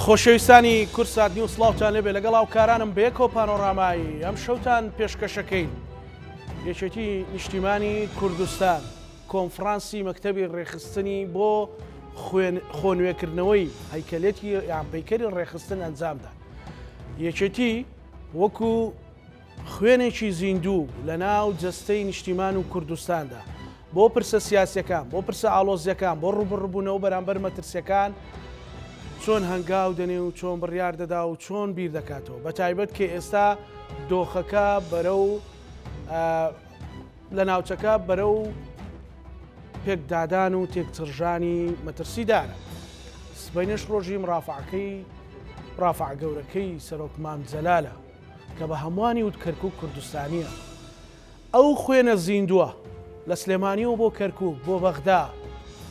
خۆشەویستانی کورسات نیو سڵاوتان لێبێ لەگەڵ هاوکارانم بە یەکەوە پانۆڕامایی ئەم شەوتان پێشکەشەکەین. یەکێتی نیشتیمانی کوردستان کۆنفرانسی مەکتەبی ڕێخستنی بۆ خۆنوێکردنەوەی هەیکەلێتی یان پەیکەری ڕێخستن ئەنجامدا. یەکێتی وەکو خوێنێکی زیندوو لە ناو جەستەی نیشتیمان و کوردستاندا بۆ پرسە سیاسیەکان، بۆ پرسە ئاڵۆزیەکان، بۆ ڕوبڕبوونەوە بەرامبەر مەترسیەکان چۆن هەنگاو دەنێ و چۆن بڕیار دەدا و چۆن بیر دەکاتەوە. بە تایبەت کە ئێستا دۆخەکە بەرەو لە ناوچەکە بەرەو پێکدادان و تێکچڕژانی مەترسیدارە. سبەینەش ڕۆژی ڕافع گەورەکەی سەرۆک مام جەلالە کە بە هەمووانی وت کەرکووک کوردستانیە. ئەو خوێنە زیندووە لە سلێمانیەوە بۆ کەرکووک، بۆ بەغدا،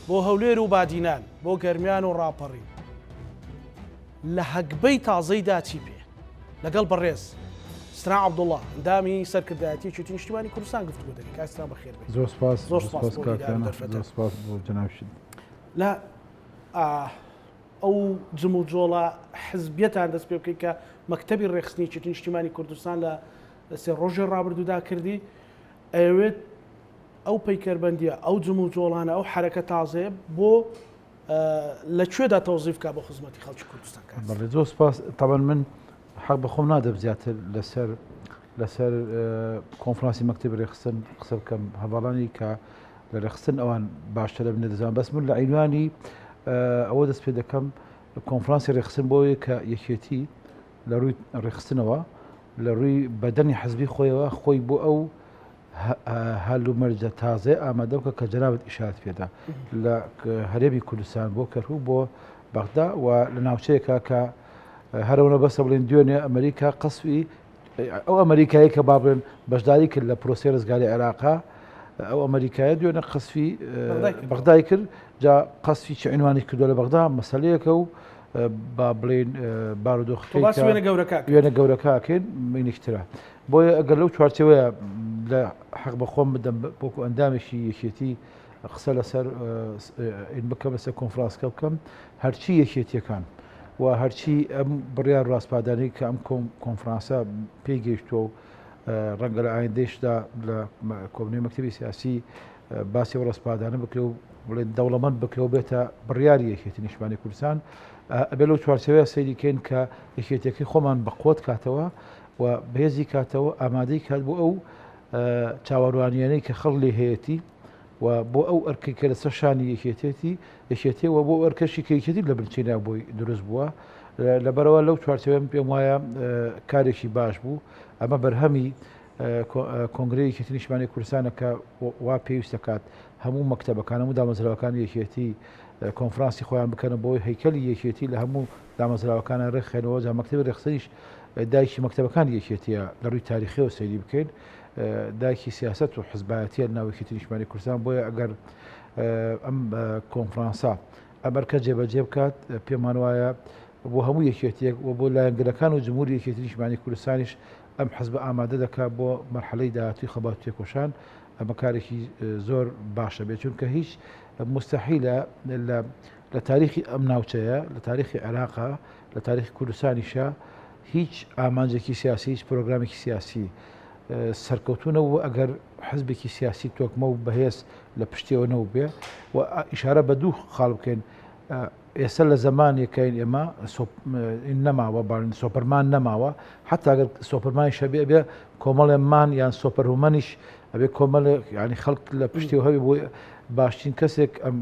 بۆ هەولێر و بادینان، بۆ گەرمیان و ڕاپەڕی لە هەگبەی تازەیدا چی پێ لەگەڵ بەڕێز سرا عەبدوڵڵا ئەندامی سەرکردایەتی یەکێتی نیشتیمانی کوردستان گفتوگۆ دەکەین. کاک سرا بەخێر بێت. زۆر سپاس سپاس بۆ جەنابشت. لە ئەو جم و جۆڵە حزبیەتان دەست پێ بکەیت کە مەکتەبی ڕێخستنی یەکێتی نیشتیمانی کوردستان لە سێ ڕۆژی ڕابردوودا کردی. ئەوێت ئەو پەیکەربەندیە، ئەو جم و جۆڵانە، ئەو حرەکە تازەیە بۆ لەکوێدا تەوزیفکە بۆ خزمەتی خەڵکی کوردستان. بەڵێ زۆر سپاس. تەبەن من حەق بە خۆم نادەم زیاتر لەسەر کۆنفرانسی مەکتەبی ڕێخستن قسە بکەم. هەواڵانی کە لە ڕێخستن ئەوان باشترە بنێ دەزانم. بەس من لە عینوانی ئەوە دەست پێ دەکەم کۆنفرانسی ڕێخستن بۆیە کە یەکێتی لە ڕووی ڕێخستنەوە لە ڕووی بەدەنی حەزبی خۆیەوە خۆی بۆ ئەو هەلومەرجە تازێ ئامادە بکە کە جەنابەت ئیشارەت پێدا لە هەرێمی کوردستان بۆ کەرکووک بۆ بەغدا و لە ناوچەیەکە کە هەرەوەنە بەسە بڵێن دوێنێ ئەمریکا قەسوی ئەو ئەمریکایی کە با بڵێن بەشداری کرد لە پرۆسی ڕزگاری عێراقا، ئەو ئەمریکایە دوێنێ قەسوی بەغدای کرد. جا قەسوی چ عنوانی کردووە لە بەغدا مەسەلەیەکە و با بڵێن بارودۆخەکەی وێنە گەورەکەکەین مینیکترە. بۆیە ئەگەر لەو چوارچەوەیە لە حەق بە خۆم بدەم بۆکو ئەندامێکی یەکێتی قسە لەسەر بکەم لەسەر کۆنفرانسکە بکەم هەرچی یەکێتیەکان و هەرچی ئەم بڕیار ڕاستپادانەی کە ئەم کۆنفرانسە پێی گەیشتووە و ڕەنگە لە ئایندەیشدا لە کۆبنەی مەکتەبی سیاسی باسی و ڕاستپادانە بکرێ و بڵێن دەوڵەمەند بکرێ بێتە بڕیاری یەکێتی نیشتیمانی کوردستان. ئەبێ لەو چوارچەوەیە سەیریکەین کە یەکێتیەکەی خۆمان بە قوت کاتەوە و بەهێزی کاتەوە ئامادەی کات بۆ ئەو چاوەڕوانیانەی کە خەڵ لێ هەیەتی و بۆ ئەو ئەرکەی کە لەسەر شانی یەکێتیەوە بۆ ئەرکەشی کە یەکێتی لە بنچینە بۆی دروست بووە. لەبەرەوە لەو چوارچەوەیە پێم وایە کارێکی باش بوو. ئەمە بەرهەمی کۆنگرەی یەکێتی نیشتیمانی کوردستانە کە وا پێویست دەکات هەموو مەکتەبەکان، هەموو دامەزراوەکانی یەکێتی کۆنفرانسی خۆیان بکەنە بۆی هەیکەلی یەکێتی لە هەموو دامەزراوەکانە ڕێکخێنەوە. جا مەکتەبی ڕێخستنیش دایکی مەکتەبەکانی یەکێتیە لە ڕووی تاریخیەوە سەیری بکەین. دایکی سیاست و حزبایەتیە لە ناو یەکێتی نیشتیمانی کوردستان. بۆیە ئەگەر ئەم کۆنفرانسا ئەمەرکە جێبەجێ بکات پێمان وایە بۆ هەموو یەکێتیەک و بۆ لایەنگەرەکان و جمهوری یەکێتی نیشتیمانی کوردستانیش ئەم حزبە ئامادە دەکات بۆ مەرحەلەی داهاتووی خەبات تێکۆشان. ئەمە کارێکی زۆر باشە بێت چونکە هیچ مستەحیلە لە تاریخی ئەم ناوچەیە، لە تاریخی عێراقا، لە تاریخی کوردستانیشە هیچ ئامانجێکی سیاسی، هیچ پرۆگرامێکی سیاسی سەرکەوتونەوە ئەگەر حزبێکی سیاسی تۆکمە و بەهێز لە پشتیەوە بێ و ئیشارە بە دوو خاڵ بکەین. ئێستا لە زمانێکین ئێمە نەماوە باڵین سۆپەرمان نەماوە، حتا ئەگەر سۆپەرمانی شەبێ بێ کۆمەڵێمان یان سۆپەرهومەنیش ئەبێ کۆمەڵ ینی خەڵک لە پشتیەوە هەبێ بۆ باشترین کەسێک ئەم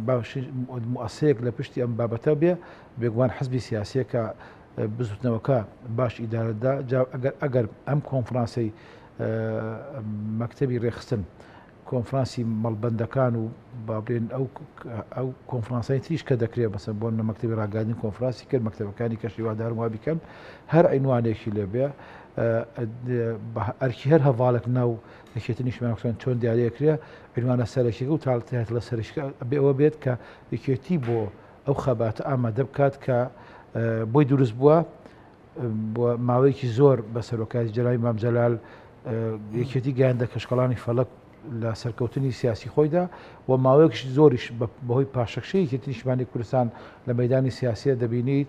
مؤسسەیەک لە پشتی ئەم بابەتە بێ بێگومان حزبی سیاسیەکە بزوتنەوەکە باش ئیدارەتدا. ئەگەر ئەم کۆنفرانسی مەکتەبی ڕێخستن کۆنفرانسی مەڵبەندەکان و بابرێن ئەو کۆنفرانسای تریش کە دەکرێت بەسەر بۆ مەکتەبی ڕاگەاندنی کۆنفرانسی کرد مەکتەبەکانی کەشی وادارم وا بیکەن هەر عینوانێکی لێبێ ئەرکی هەر هەواڵێک ناو یەکێتی نیشتیمانی کوردستان چۆن دیارەکرێ عنوانە سەرەکیەکە و تاڵتێت لە سەرشکە ئەوە بێت کە یەکێتی بۆ ئەو خەباتە ئامادە بکات کە بۆی دروست بووە بۆ ماوەیەکی زۆر بە سەرۆکاتی جەنابی مام جەلال یەکێتی گەیاندە کەشکەڵانی فەڵک لە سەرکەوتنی سیاسی خۆیدا و ماوەیەکش زۆریش بەهۆی پاشەکشەیەکی نیشتمانی کوردستان لە مەدانی سیاسیە دەبینیت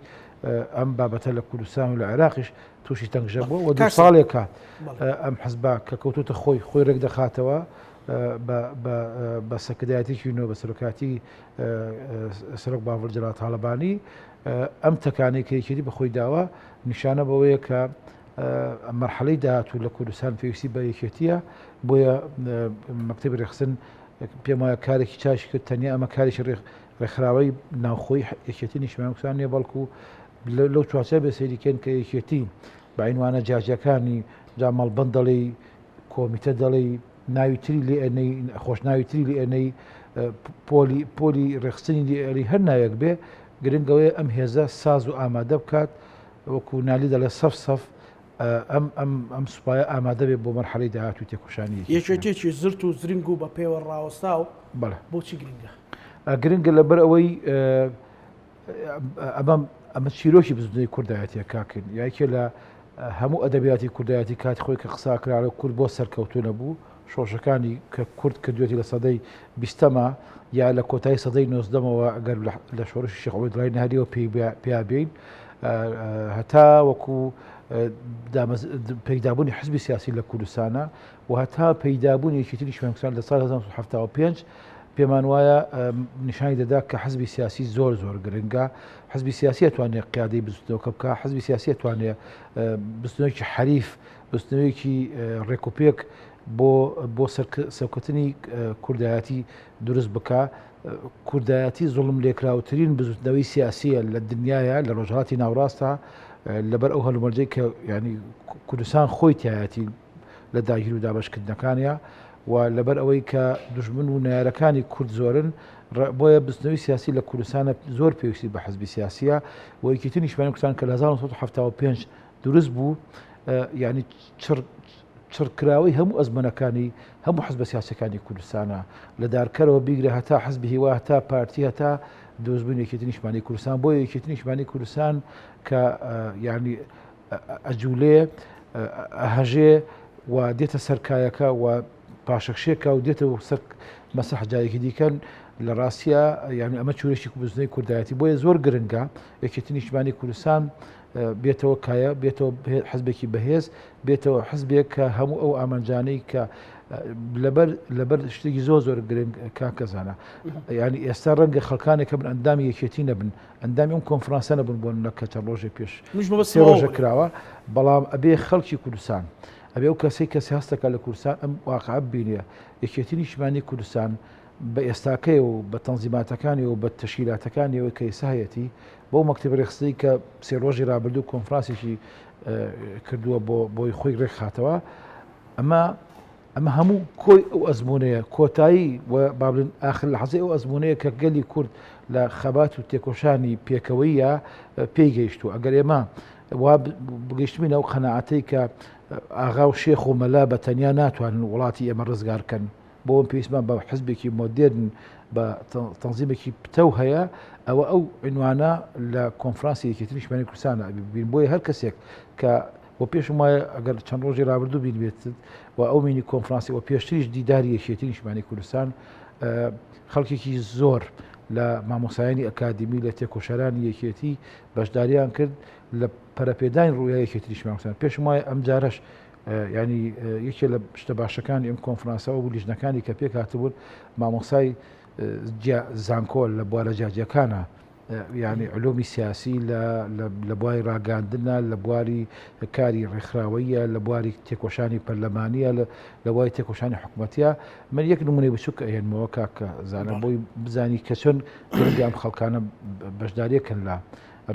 ئەم بابەتە لە کوردستان و لە عێراقیش تووشی تەنگژە بووە و دو ساڵێکە ئەم حەزبا کە کەوتوتە خۆی ڕێک دەخاتەوە بە سەکردایەتێکی نوێ بە سەرۆکاتی سەرۆک باوەڵ جەلال تاڵەبانی ئەم تەکانەی کەیەکێتی بەخۆی داوە نیشانە بەوەیە کە مەرحەلەی داهاتوو لە کوردستان پێویستی بە یەکێتیە بۆیە مەکتەبی ڕێخستن پێم وایە کارێکی چاشی کرد تەنیا ئەمە کارێکی ڕێکخراوەی ناوخۆی یەکێتی نیشتیمانی کوردستان نیە بەڵکو لەو چوارچێ بە سەیریکەن کە یەکێتی بە عینوانە جاجەکانی جا مەڵبەند دەڵێ کۆمیتە دەڵێ ناویتری لێ ئەنەی خۆشناویتری لێ ئەنەی پۆلی ڕێخستنی لێ هەر ناوێک بێ گرنگەوەی ئەم هێزە ساز و ئامادە بکات وەکو نالی دەڵێ سەف ئەم سوپایە ئامادە بێت بۆ مەرحەلەی داهاتوو تێکۆشانی یەکێتێکی زرت و زرنگ و بە پێوە ڕاوەستا و بۆچی گرنگە؟ گرنگە لەبەر ئەوەی ئەمە چیرۆکی بزنەوەی کوردایەتیە کاکن یاکێ لە هەموو ئەدەبیاتی کوردایەتی کاتی خۆی کە قساکرا کورد بۆ سەرکەوتو نەبوو شۆشەکانی کە کورد کردوێتی لە سەدەی 20ەمە یا لە کۆتایی سەدەی 19ەوە ئەگەر لە شۆڕشی شێخ عەبدوڵڵاهی ناهاریەوە پیابین هەتا وەکو پەیدابوونی حزبی سیاسی لە کوردستانە و هەتا پەیدابوونی یەکێتی نیشتیمانی کوردستان لە ساڵ 1975 پێمان وایە نیشانی دەدا کە حزبی سیاسی زۆر گرنگە حزبی سیاسی ئەتوانێت قیادەی بستنەوەکە بکە حزبی سیاسی ئەتوانێت بستنەوەیەکی حەریف بستنەوەیەکی ڕێکوپێک بۆ سەرکەوتنی کوردایەتی دروست بکە کوردایەتی زوڵم لێکراوترین بزوتنەوەی سیاسیە لە دنیاە لە ڕۆژهاڵاتی ناوڕاستە لەبەر ئەو هەلومەرجەی کە ینی کوردستان خۆی تایەتی لە داگیر و دابەشکردنەکانیە و لەبەر ئەوەی کە دوژمن و نارەکانی کورد زۆرن بۆیە بستنەوەی سیاسی لە کوردستانە زۆر پێویستی بە حزبی سیاسیە و یەکێتی نیشتیمانی کوردستان کە لە 1975 دروست بوو ینی چڕکراوەی هەموو ئەزمەنەکانی هەموو حزبە سیاسەکانی کوردستانە لە دارکەرەوە بیگرە هەتا حزبی هیوا هەتا پارتی هەتا دۆزبوون یەکێتی نیشتیمانی کوردستان بۆ یەکێتی نیشتیمانی کوردستان کە ینی ئەجوولێ ئەهەژێ و دێتە سەرکایەکە و پاشەکشێکە و دێتەوە سەر مەسەح جایەکی دیکەن لە ڕاستیە یعنی ئەمە چورێکی بزنەی کوردایەتی بۆیە زۆر گرنگە یەکێتی نیشتیمانی کوردستان بێتەوە کایە بێتەوە حزبێکی بەهێز بێتەوە حزبێک کە هەموو ئەو ئامانجانەی کە لەبەر شتێکی زۆر گرنگ کاکەزانە ینی ئێستا ڕەنگە خەڵکانێکە بن ئەندامی یەکێتی نەبن ئەندامی ئەم کۆنفرانسە نەبن بۆ نەکە چەند ڕۆژێک پێش سێ ڕۆژە کراوە بەڵام ئەبێ خەڵکی کوردستان ئەبێ ئەو کەسەی کە سیاستەکە لە کوردستان ئەم واقعە ببینێ یەکێتی نیشتیمانی کوردستان بە ئێستاکەی و بە تەنزیماتەکانی و بە تەشکیلاتەکانیەوە کە ئێسایەتی بۆ مەکتەب ڕێخستەی کە سێ ڕۆژی ڕابردوو کۆنفرانسێکی کردووە بۆی خۆی ڕێکخاتەوە ئەمە هەموو کۆی ئەو ئەزمونەیە کۆتایی و بابلن ئاخر لە حەزی ئەو ئەزمونەیە کە گەلی کورد لە خەبات و تێکۆشانی پێکەوەیە پێی گەیشتووە ئەگەر ئێمە وا بگەیشتمینە ئەو قەناعەتەی کە ئاغا و شێخ و مەلا بە تەنیا ناتوانن وڵاتی ئێمە ڕزگارکەن بۆ ئەم پێویستمان بە حزبێکی مۆدێرن بە تەنزیمێکی پتە هەیە ئەوە ئەو عنوانە لە کۆنفرانسی یەکێتی نیشتیمانی کوردستانە بین بۆیە هەر کەسێک کە بۆ پێشم وایە ئەگەر چەند ڕۆژی ڕابردوو بینبێت و ئەو مینی کۆنفرانسی و پێشتریش دیداری یەکێتی نیشتیمانی کوردستان خەڵکێکی زۆر لە مامۆسایانی ئەکادمی لە تێکۆشەرانی یەکێتی بەشداریان کرد لە پەرەپێدانی ڕوویای یەکێتی نیشتیمانی کوردستان پێشم وایە ئەم جارەش ینی یەکێ لە شتە باشەکانی ئەم کۆنفرانسەوە بوو لیژنەکانی کە پێک هاتبوون مامۆسای زانکۆل لە بوارە جاجیەکانە ینی علومی سیاسی لە بواری ڕاگاندنە لە بواری کاری ڕێکخراوەیە لە بواری تێکۆشانی پەرلەمانیە لە بواری تێکۆشانی حکوومەتیە من یەک نمونەی بچووکە ئێنمەوە کاکە زانە بۆی بزانی کە چۆن گرنگی ئەم خەڵکانە بەشداریەکەن لە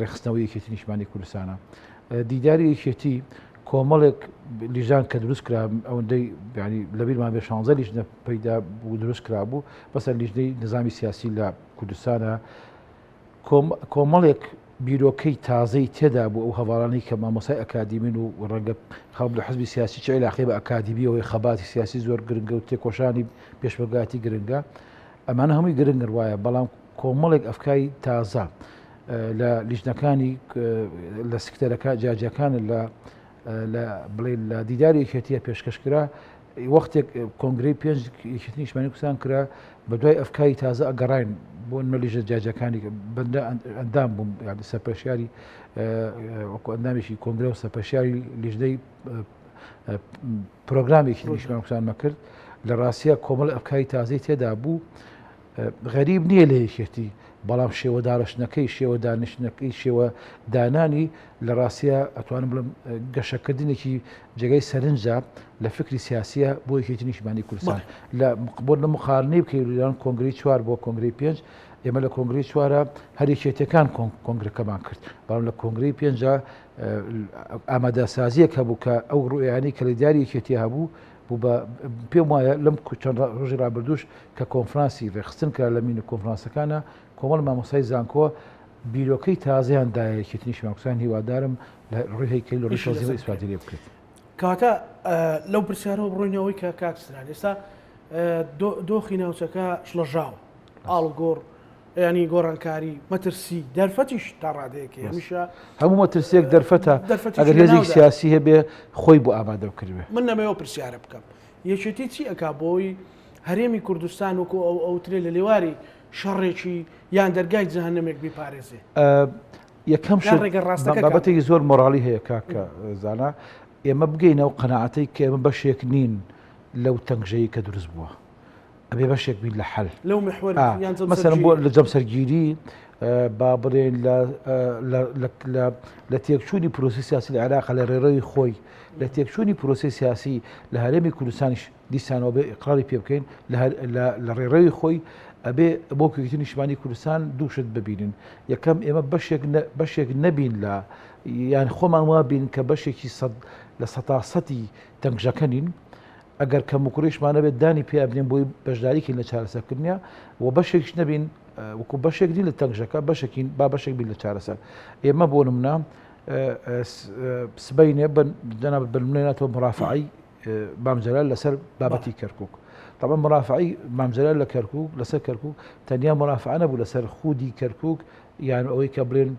ڕێخستنەوەی یەکێتی نیشتیمانی کوردستانە دیداری یەکێتی کۆمەڵێک لیژان کە دروست کرا ئەوەندەی ینی لەبیرمان بێ 16 لیژنە پەیدا بوو دروست کرا بوو بەسەر لیژنەی نظامی سیاسی لە کوردستانە کۆمەڵێک بیرۆکەی تازەی تێدا بوو ئەو هەواڵانەی کە مامۆسای ئەکادیمین و ڕەنگە خەڵک لە حزبی سیاسی چ علاقەی بە ئەکادیمیەوەی خەباتی سیاسی زۆر گرنگە و تێکۆشانی پێشبەرگاتی گرنگە ئەمانە هەمووی گرنگن وایە بەڵام کۆمەڵێک ئەفکاری تازە لە لیژنەکانی لە سکتەرەکە جاجەکان لە بڵێ لە دیداری یەکێتیە پێشکەشکرا وەختێک کۆنگری پێنج یەکێتی نیشتیمانی کوردستان کرا بە دوای ئەفکاری تازە ئەگەڕاین بۆ نمەلیژە جاجەکانی بەندە ئەندام بووم یعنی سەرپەرشیاری وەکو ئەندامێکی کۆنگرە و سەرپەرشیاری لیژنەی پرۆگرامێکی نیشتیمانی کوردستانمە کرد لە ڕاستیە کۆمەڵ ئەفکاری تازەی تێدا بوو غەریب نییە لە یەکێتی بەڵام شێوە داڕشتنەکەی شێوە دانیشتنەکەی شێوە دانانی لە ڕاستیە ئەتوانم بڵم گەشەکردنێکی جێگەی سەرنجە لە فکری سیاسیە بۆ یەکێتی نیشتیمانی کوردستان بۆ لە مقارنەی بکەی لەلایەن کۆنگری 4 بۆ کۆنگری 5 ئێمە لە کۆنگری 4 هەر یەکێتیەکان کۆنگرەکەمان کرد بەڵام لە کۆنگری 5 ئامادەسازیەک هەبوو کە ئەو ڕوئیانی کە لە دیاری یەکێتی هەبوو پێم وایە لەم چەند ڕۆژی ڕابردوش کە کۆنفرانسی ڕێخستن کرا لە مینە کۆنفرانسەکانە کۆمەڵ مامۆستای زانکۆ بیرۆکەی تازەیاندایە یەکێتی نیشتیمانی کوردستان هیوادارم لە ڕووی هەیکەلی لە ڕووی شۆزیەوە ئیسپاتی لێ بکرێت. کاتە لەو پرسیارەوە بڕۆینەوەی کە کاکسران ئێستا دۆخی ناوچەکە شڵەژاوە ئاڵگۆڕ ینی گۆڕانکاری مەترسی دەرفەتیش تا ڕادەیەکە هەمیشە هەموو مەترسیەک دەرفەتە ئەگەر هێزێکی سیاسی هەبێ خۆی بۆ ئامادە بکردوێ. من نەمەوە پرسیارە بکەم یەکێتی چی ئەکا بۆی هەرێمی کوردستان وەکو ئەوترێ لە لێواری شەڕێکی یان دەرگای جەهەنەمێک بیپارێزێ؟ یەکەم بابەتێکی زۆر مۆراڵی هەیە کاکە زانا ئێمە بگەینەوە قەناعەتەی کە ئێمە بەشێک نین لەو تەنگژەیە کە دروست بووە ئەبێ بەشێک بین لە حەل لەو محور مەسەلەن بۆ لە جەمسەرگیری با بڵێن لە تێکچوونی پرۆسی سیاسی لە عێراق لە ڕێڕەوی خۆی لە تێکچوونی پرۆسی سیاسی لە هەرێمی کوردستانیش دیسانەوە بێ ئیقراری پێ بکەین لە ڕێڕەوی خۆی ئەبێ بۆ یەکێتی نیشتیمانی کوردستان دووشت ببینن یەکەم ئێمە بەشێک نەبین لە یان خۆمان وابین کە بەشێکی لە سەتاسەتی تەنگژەکە نین ئەگەر کەم و کوڕیشمانە بێت دانی پێ بنێن بۆی بەشداریکەین لە چارەسەرکردنیە و بەشێکیش نەبین وەکو بەشێک دی لە تەنگژەکە بەشێکین با بەشێک بین لە چارەسەر ئێمە بۆ نمونە سبەینێ جەناب بنمونێنێتەوە مرافعی مام جەلال لەسەر بابەتی کەرکووک طبعا مرافعی مام جەلال لە کەرکووک لەسەر کەرکووک تەنیا مرافعە نەبوو لەسەر خودی کەرکووک یان ئەوەی کە بڵێن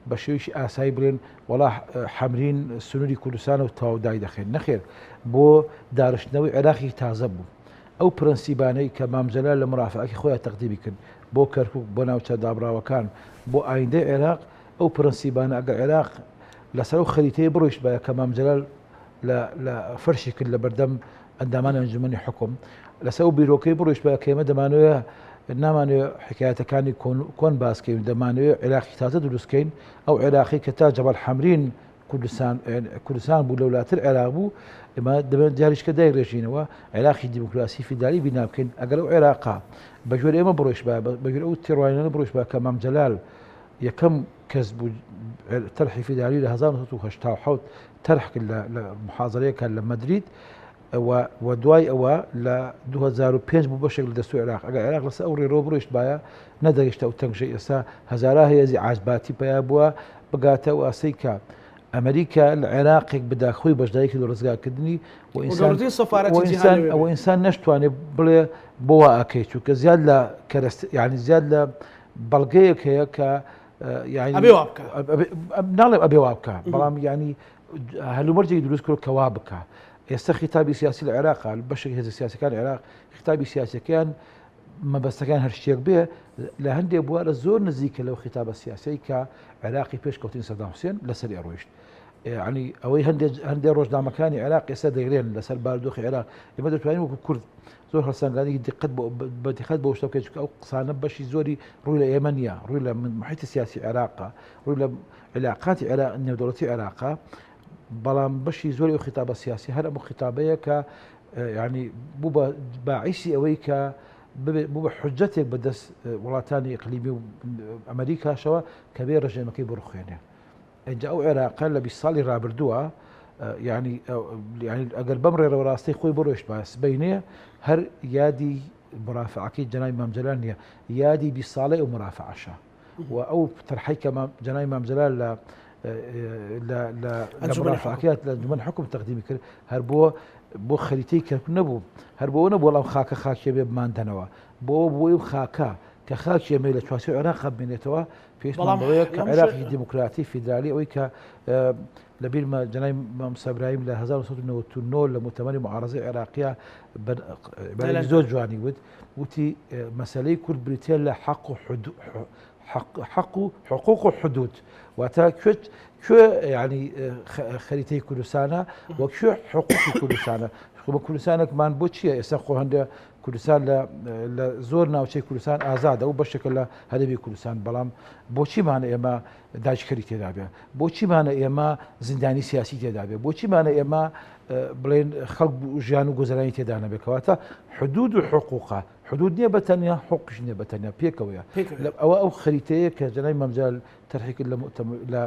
بە شێوەیەکی ئاسایی بڵێن وەڵا حەمرین سنووری کوردستانە و تەواودای دەخێن نەخێر بۆ داڕشتنەوەی عێراقی تازە بوو ئەو پرەنسیبانەی کە مام جەلال لە مرافعەکەی خۆیان تەقدیمی کرد بۆ کەرکووک بۆ ناوچە دابراوەکان بۆ ئایندەی عێراق ئەو پرەنسیبانە ئەگەر عێراق لەسەر ئەو خەریتەیە بڕۆیشت بە کە مام جەلال لە فەرشی کرد لە بەردەم ئەندامان ئەنجومەنی حکوم لەسەر ئەو بیرۆکەی بڕۆیشت بە کە ئێمە دەمانوێت نامانوێت حکایەتەکانی کۆن باسکەین دەمانوێت عێراقی تازە دروستکەین ئەو عێراقی کە تا جەبەل حەمرین کوردستان بوو لە وڵاتر عێراق بوو ئێمە دەبێت دیاریشکە دایڕێژینەوە عێراقی دیموکراسی فیدالی بینا بکەین ئەگەر ئەو عێراقا بەگوێرە ئێمە بڕۆیشت بەگوێرە ئەو تێڕوانینە بڕۆیشت بە کە مام جەلال یەکەم کەس بوو تەرحی فیدالی لە 1970 تەرح کرد لە محاضرەیەکە لە مەدرید و دوای ئەوە لە 2005 بوو بەشێک لە دەستوی عێراق ئەگەر عێراق لەسەر ئەو ڕێڕۆ بڕۆیشت باە نەدەگەیشتە ئەو تەنگژەی ئێستا هەزارە هەیەزی عاجباتی پیا بووە بگاتە و ئاسەی کە ئەمریکا لە عێراقێک بداخۆی بەشداریکی لە ڕزگارکردنی ئەو ئینسان نەشتوانێت بڵێ بۆوە ئاکەی چووکە زیاد لە یعنی زیاد لە بەڵگەیەک هەیە کە ناڵێ ئەبێ وا بکە بەڵام ینی هەلومەرجێکی دروست کرد کەوا بکە ئێستا خیتابی سیاسی لە عێراق بەشێک هێزە سیاسەکان عێراق خیتابی سیاسەکەیان مەبەستەکان هەر شتێک بێ لە هەندێک بوارە زۆر نزیکە لەو خیتابە سیاسی کە عێراقی پێشکەوتنی سەدام حوسێن لەسەر ڕۆیشت ینی ئەوەی هەندێک ڕۆژنامەکانی عێراق ئێستا دەگرێن لەسەر بارودۆخی عێراق ئێمە دەتوانین وەکو کورد زۆر هەڵسەنگانی بەدقت بۆ شتە بکەین ئەو قسانە بەشی زۆری ڕووی لە ئێمە نیە ڕووی لە محیتی سیاسی عێراقا ڕووی لە علاقاتی نێودەوڵەتی عێراقا بەڵام بەشی زۆری ئەو خیتابە سیاسی هەر ئەم خیتابەیە کە ینی بوو بە باعیسی ئەوەی کە بوو بە حجەتێک بەدەست وڵاتانی ئیقلیمی و ئەمریکاشەوە کە بێ ڕژێمەکەی بڕخوێنێ ئەجا ئەو عێراقە لە 20 ساڵی ڕابردووە ینی ئەگەر بەم ڕێڕەوە ڕاستی خۆی بڕۆیشت بە سبەینێ هەر یادی مرافعەکەی جەنای مام جەلال نییە یادی 20 ساڵەی ئەو مرافعەشە و ئەو تەرحەی کە جەنای مام جەلال لە مرافعەکەیات لە ئەنجومەن حکوم تەقدیمی کرد هەر بۆ خەریتەی کەرکوو نەبوو هەر بۆ نەبوو بەڵام خاکە خاکێ بێ بماندنەوە بۆی خاکە کە خاکی ئەمەی لە چواسی عێراق بێنێتەوە پێشمان بەوەیە کە عێراقی دیموکراتی فیدرالی ئەوەی کە لبير ما جناي مامۆستا برایم لە 1999 لە مؤتمەری معارەزەی عێراقیە بەلای زۆر جوانی وتی مەسەلەی کورد بریتە لە حق و حقوق و حدود واتە کوێ ینی خەریتەی کوردستانە و کوێ حقوقی کوردستانە بە کوردستانێکمان بۆ چییە ئێستا خۆ هەندێک کوردستان لە زۆر ناوچەی کوردستان ئازادە و بەشێکە لە هەرێمی کوردستان بەڵام بۆچیمانە ئێمە داگیرکەری تێدا بێ بۆچیمانە ئێمە زیندانی سیاسی تێدا بێ بۆچیمانە ئێمە بڵێن خەڵک ژیان و گۆزەرانی تێدا نەبێتەوەتە حدود و حقوقە حدود نییە بەتەنیا حقوقش نییە بەتەنیا پێکەوەیە ئەو خەریتەیە کە جەنای مەمجال تەرحیکرد لە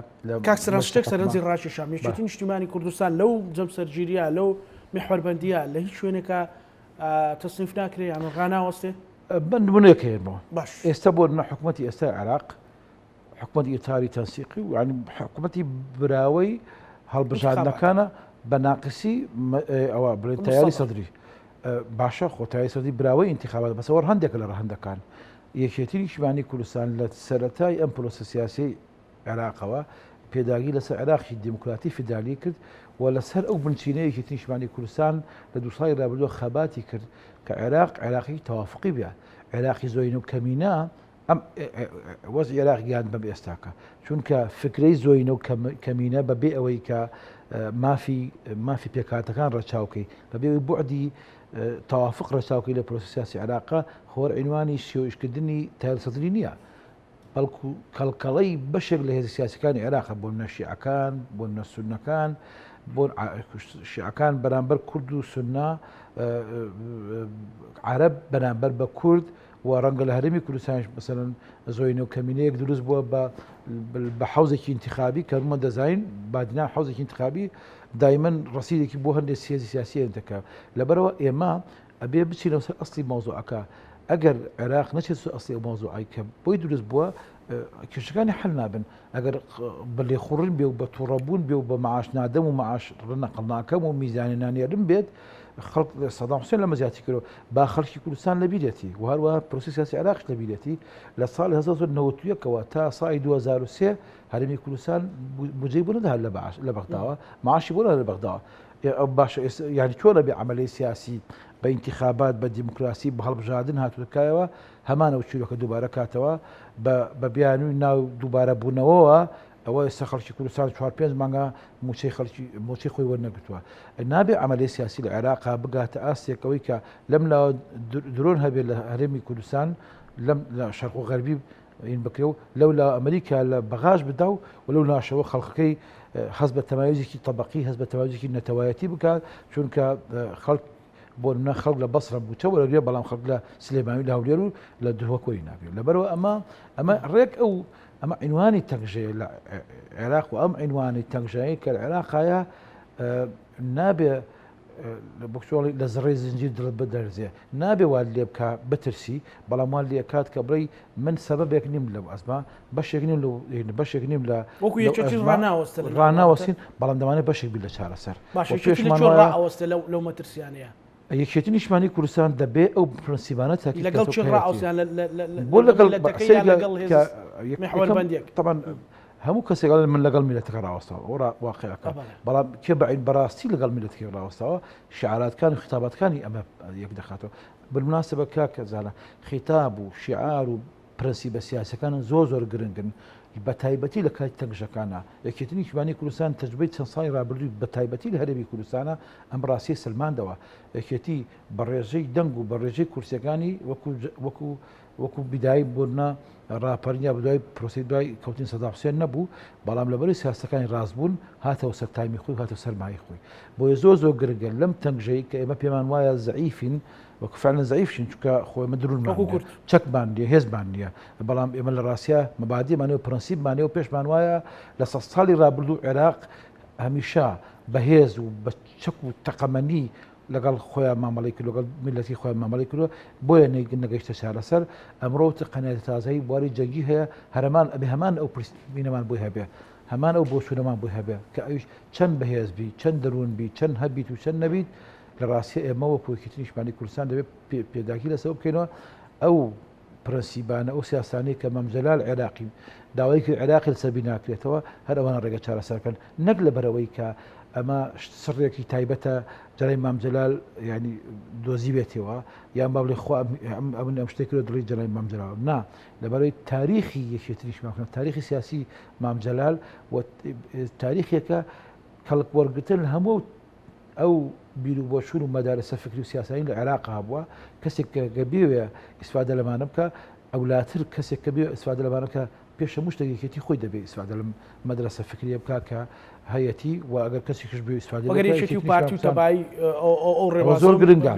کاکسران شتێک سەرنجی ڕاشی شامیێتی نیشتیمانی کوردستان لەو جەمسەرگیریە لەو محوەربەندیە لە هیچ شوێنێکە تەصنیف ناکرێ یان ڕناوەستێ بنمونەیەکەێنەوە باش ئێستا بۆ حکوومەتی ئێستا عێراق حکوومەتی ئیتاری تەنسیقی و ینی حکوومەتی براوەی هەڵبژاردنەکانە بە ناقسی ئەوە بڵێن تیاری سەدری باشە خۆ تیاری سەدری براوەی انتخابات بەسەوەر هەندێک لە ڕەهەندەکان یەکێتی نیشتیمانی کوردستان لە سەرەتای ئەم پرۆسە سیاسی عێراقەوە پێداگی لەسەر عێراقی دیموکراتی فیدرالی کرد و لەسەر ئەو بنچینەیەکی نیشتیمانی کوردستان لە دوو ساڵی ڕابردووە خەباتی کرد کە عێراقی تەوافقی بێ عێراقی زۆین و کەمینە ئەم وەز عێراق گیان بەم ئێستاکە چونکە فکرەی زۆین و کەمینە بەبێ ئەوەی کە مافی پێکاتەکان ڕەچاوکەی بەبێ بوعدی تەوافق ڕەچاوکەی لە پرۆسە سیاسی عێراقا خۆر عنوانی شێوەیشکردنی تایلسەدری نییە بەڵکو کەڵکەڵەی بەشێک لە هێزە سیاسەکانی عێراقە بۆ نەشیعەکان بۆ نەسونەکان بۆ شیعەکان بەرامبەر کورد و سوننا عەرەب بەرامبەر بە کورد و ڕەنگە لە هەرێمی کوردستانیش مەسەلەن زۆینە و کەمینەیەک دروست بووە بە حەوزێکی انتخابی کە ڕوومە دەزاین بادنان حەوزێکی انتخابی دایمەن ڕەسیدێکی بۆ هەندێک سیاسی سیاسیە دەکات لەبەرەوە ئێمە ئەبێ بچینەوە سەر ئەسڵی مۆزوعەکە ئەگەر عێراق نەچێت ئەسڵی مۆزوعی کە بۆی دروست بووە کێشەکانی حل نابن ئەگەر بە لێخوڕن بێ و بە تووڕەبوون بێ و بە معاش نادەم و معاش ڕنەقڵناکەم و میزانی نانێرم بێت خەڵک سەدام حوسێن لەمە زیاتی کردەوە با خەڵکی کوردستان لەبیرێتی و هەروەها پرۆسەی سیاسی عێراقش لەبیرێتی لە ساڵی 1990ەوە تا ساڵی 2003 هەرێمی کوردستان بودجەی بۆ نەداهات لە بەغداوە معاشی بۆ لە بەغداوە باشە یعنی چۆنە بێ عملی سیاسی بە انتخابات بە دیموکراسی بە هەڵبژاردن هاتووەکایەوە هەمانە چیرۆکە دووبارە کاتەوە بە بیانووی ناو دووبارە بوونەوەەوە ئەوە ئێستا خەڵکی کوردستان 4-5 مانگە موچەی خۆی وەرنەگرتووە نابێ عملی سیاسی لە عێراقا بگاتە ئاستێکەوەی کە لەم لاوە درۆن هەبێت لە هەرێمی کوردستان لەم لە شەرق و غەربی بکرێ و لەو لە ئەمریکا لە بەغاش بدا و لەو ناشەوە خەڵقەکەی حەز بە تەمایزێکی تەبەقی هەز بە تەمایزێکی نەتەوایەتی بکات چونکە خەڵک بۆ نە خەڵک لە بەسرە بووچەوە لەگرێ بەڵام خەڵک لە سلێمانی لە هەولێر و لە دهۆکۆی ناگرێت لەبەرەوە ئەمە ڕێک ئەمە عنوانی تەنگژەیە لە عێراق و ئەم عنوانی تەنگژایی کە عێراقایە نابێ بۆکچۆڵی لە زڕێ زنجیر دڵت بەدەرزێ نابێ وال لێ بکە بترسی بەڵام وال لێ کات کە بڕی من سەبەبێک نیم لەو ئەزما بەشێک نیم لە ڕناوەستین بەڵام دەمانێت بەشێک بی لە چارەسەر ڕاوەستە لەو مەترسیانەیە یەکێتی نیشتیمانی کوردستان دەبێ ئەو پرەنسیبانە تاکید لەگەڵ چ ڕاوەستیان بۆ لەگەڵ محوەربەندێک طبعا هەموو کەسێک من لەگەڵ میلەتەکە ڕاوەستەوە ئەو واقعەکە بەڵام کێ بەڕاستی لەگەڵ میلەتەکە ڕاوەستەوە شعاراتکان و خیتاباتەکانی ئەمە یەک دەخاتەوە بالمناسبە کاکە زانە خیتاب و شیعار و پرەنسیبە سیاسەکان زۆر گرنگن بە تایبەتی لە کاتی تەنگژەکانە یەکێتی نیشتیمانی کوردستان تەجربەی چەند ساڵی ڕابردووی بە تایبەتی لە هەرێمی کوردستانە ئەم ڕاستی سلماندەوە یەکێتی بە ڕێژەی دەنگ و بە ڕێژەی کورسەکانی وەکو بیدایی بوونە ڕاپەرنیا بدوای پرۆسی دوای کەوتین سەدام حوسێن نەبوو بەڵام لەبەری سیاسەکانی ڕاستبوون هاتەوە سەر تایمی خۆی هاتە سەرمایی خۆی بۆیە زۆر گرنگە لەم تەنگژەی کە ئێمە پێمان وایە زەعیفین وەکو فعلا زەعیفشین چونکە خۆمە درونمان چەکمان نیە هێزمان نییە بەڵام ئێمە لە ڕاستیە مەبادیمانەوە پرەنسیبمانەوە پێشمان وایە لە 100 ساڵی ڕابردوو عێراق هەمیشە بەهێز و بە چەک و تەقەمەنی لەگەڵ خۆیان مامەڵی کرد لەگەڵ میلەتی خۆیان مامەڵی کردووە بۆیە نەگەیشتە چارەسەر ئەمڕۆ تقنیەتی تازایی بواری جەنگی هەیە هەرمان ئەبێ هەمان ئەو پرسبینەمان بۆی هەبێ هەمان ئەو بۆچوونەمان بۆی هەبێ کە ئەویش چەند بەهێز بی چەند دەروون بی چەند هەبیت و چەند نەبیت لە ڕاستی ئێمە وەکو یەکێتی نیشتیمانی کوردستان دەبێت پێداگی لەسەر بکەینەوە ئەو پرەنسیبانە ئەو سیاسانەی کە مام جەلال عێراقی داوای کرد عێراقی لەسەر بیناکرێتەوە هەر ئەوانە ڕێگە چارەسەرکەن نەک لەبەرەوەی کە ئەمە سڕێکی تایبەتە جەلای مام جەلال ینی دۆزی بێتەوە یان با بڵێ خوا ئەم شتێک کرد دڵی جەلای مام جەلال نا لەبەرەوەی تاریخی یەکێتریش ماکەن تاریخی سیاسی مام جەلال و تاریخێکە کەڵک وەرگتن هەموو ئەو بیر و بۆچوون و مەدارسە فکری و سیاسانی لە عێراق هەبووە کەسێک کە بێوێ ئیسفادە لەمانە بکە ئەولاتر کەسێک کە بێ ئیسفادە لەمانە بکە پێش هەموو شتێکێتی خۆی دەبێت ئیسفادە لەم مەدرسە فکریە بکە کە هەیەتی و ئەگەر کەسێکش بێ ئیسفادە وەگەرێکی و پارتی و تەبایی ئەو ڕێوە زۆر گرنگە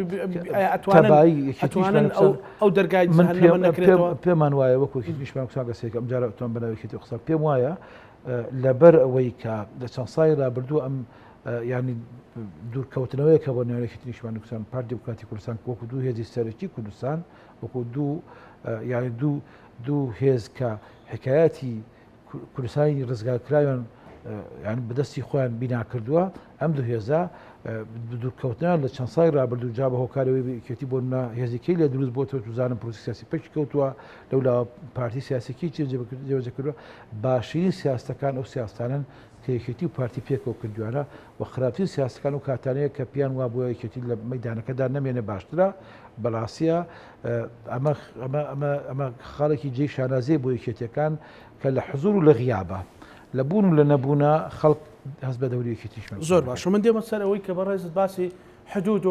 ئەتوانن ئەو دەرگای نەکرێتەوە پێمان وایە وەکو نیشمان قسا گەسێک ئەم جارە ئەتوان بەناوێکی قسە پێم وایە لەبەر ئەوەی کە لە چەند ساڵی رابردووە ئەم ینی دوورکەوتنەوەیەکە بۆ نێوەیەکی نیشمان کوردستان پارتی دموکراتی کوردستان وەکو دوو هێزی سەرەکی کوردستان وەکو ینی دوو هێز کە حکایەتی کوردستانی ڕزگارکراویان ینی بەدەستی خۆیان بینا کردووە ئەم دوو هێزە دوورکەوتنیان لە چەند ساڵی رابردوو جا بە هۆکارەوەی کێتی بۆ هێزیکەی لە دروست بۆتەوە توزانم پرۆسی سیاسی پێش کەوتووە لەولا پارتی سیاسەکی جێبەجێ کردووە باشترین سیاستەکان ئەو سیاستانن کە یەکێتی و پارتی پێکەوە کردووانە و خراپترین سیاستەکان و کاتانەیە کە پیان وا بۆ یەکێتی لە مەیدانەکەدا نەمێنێ باشترە بەڕاستیە ئەمە خاڵێکی جێی شانازێ بۆ یەکێتیەکان کە لە حزور و لە غیابە لە بوون و لە نەبوونە خەڵک هەست بە دەوری یەکێتیشمان زۆر باش من دێمە سەر ئەوەی کە بەڕێزت باسی حدود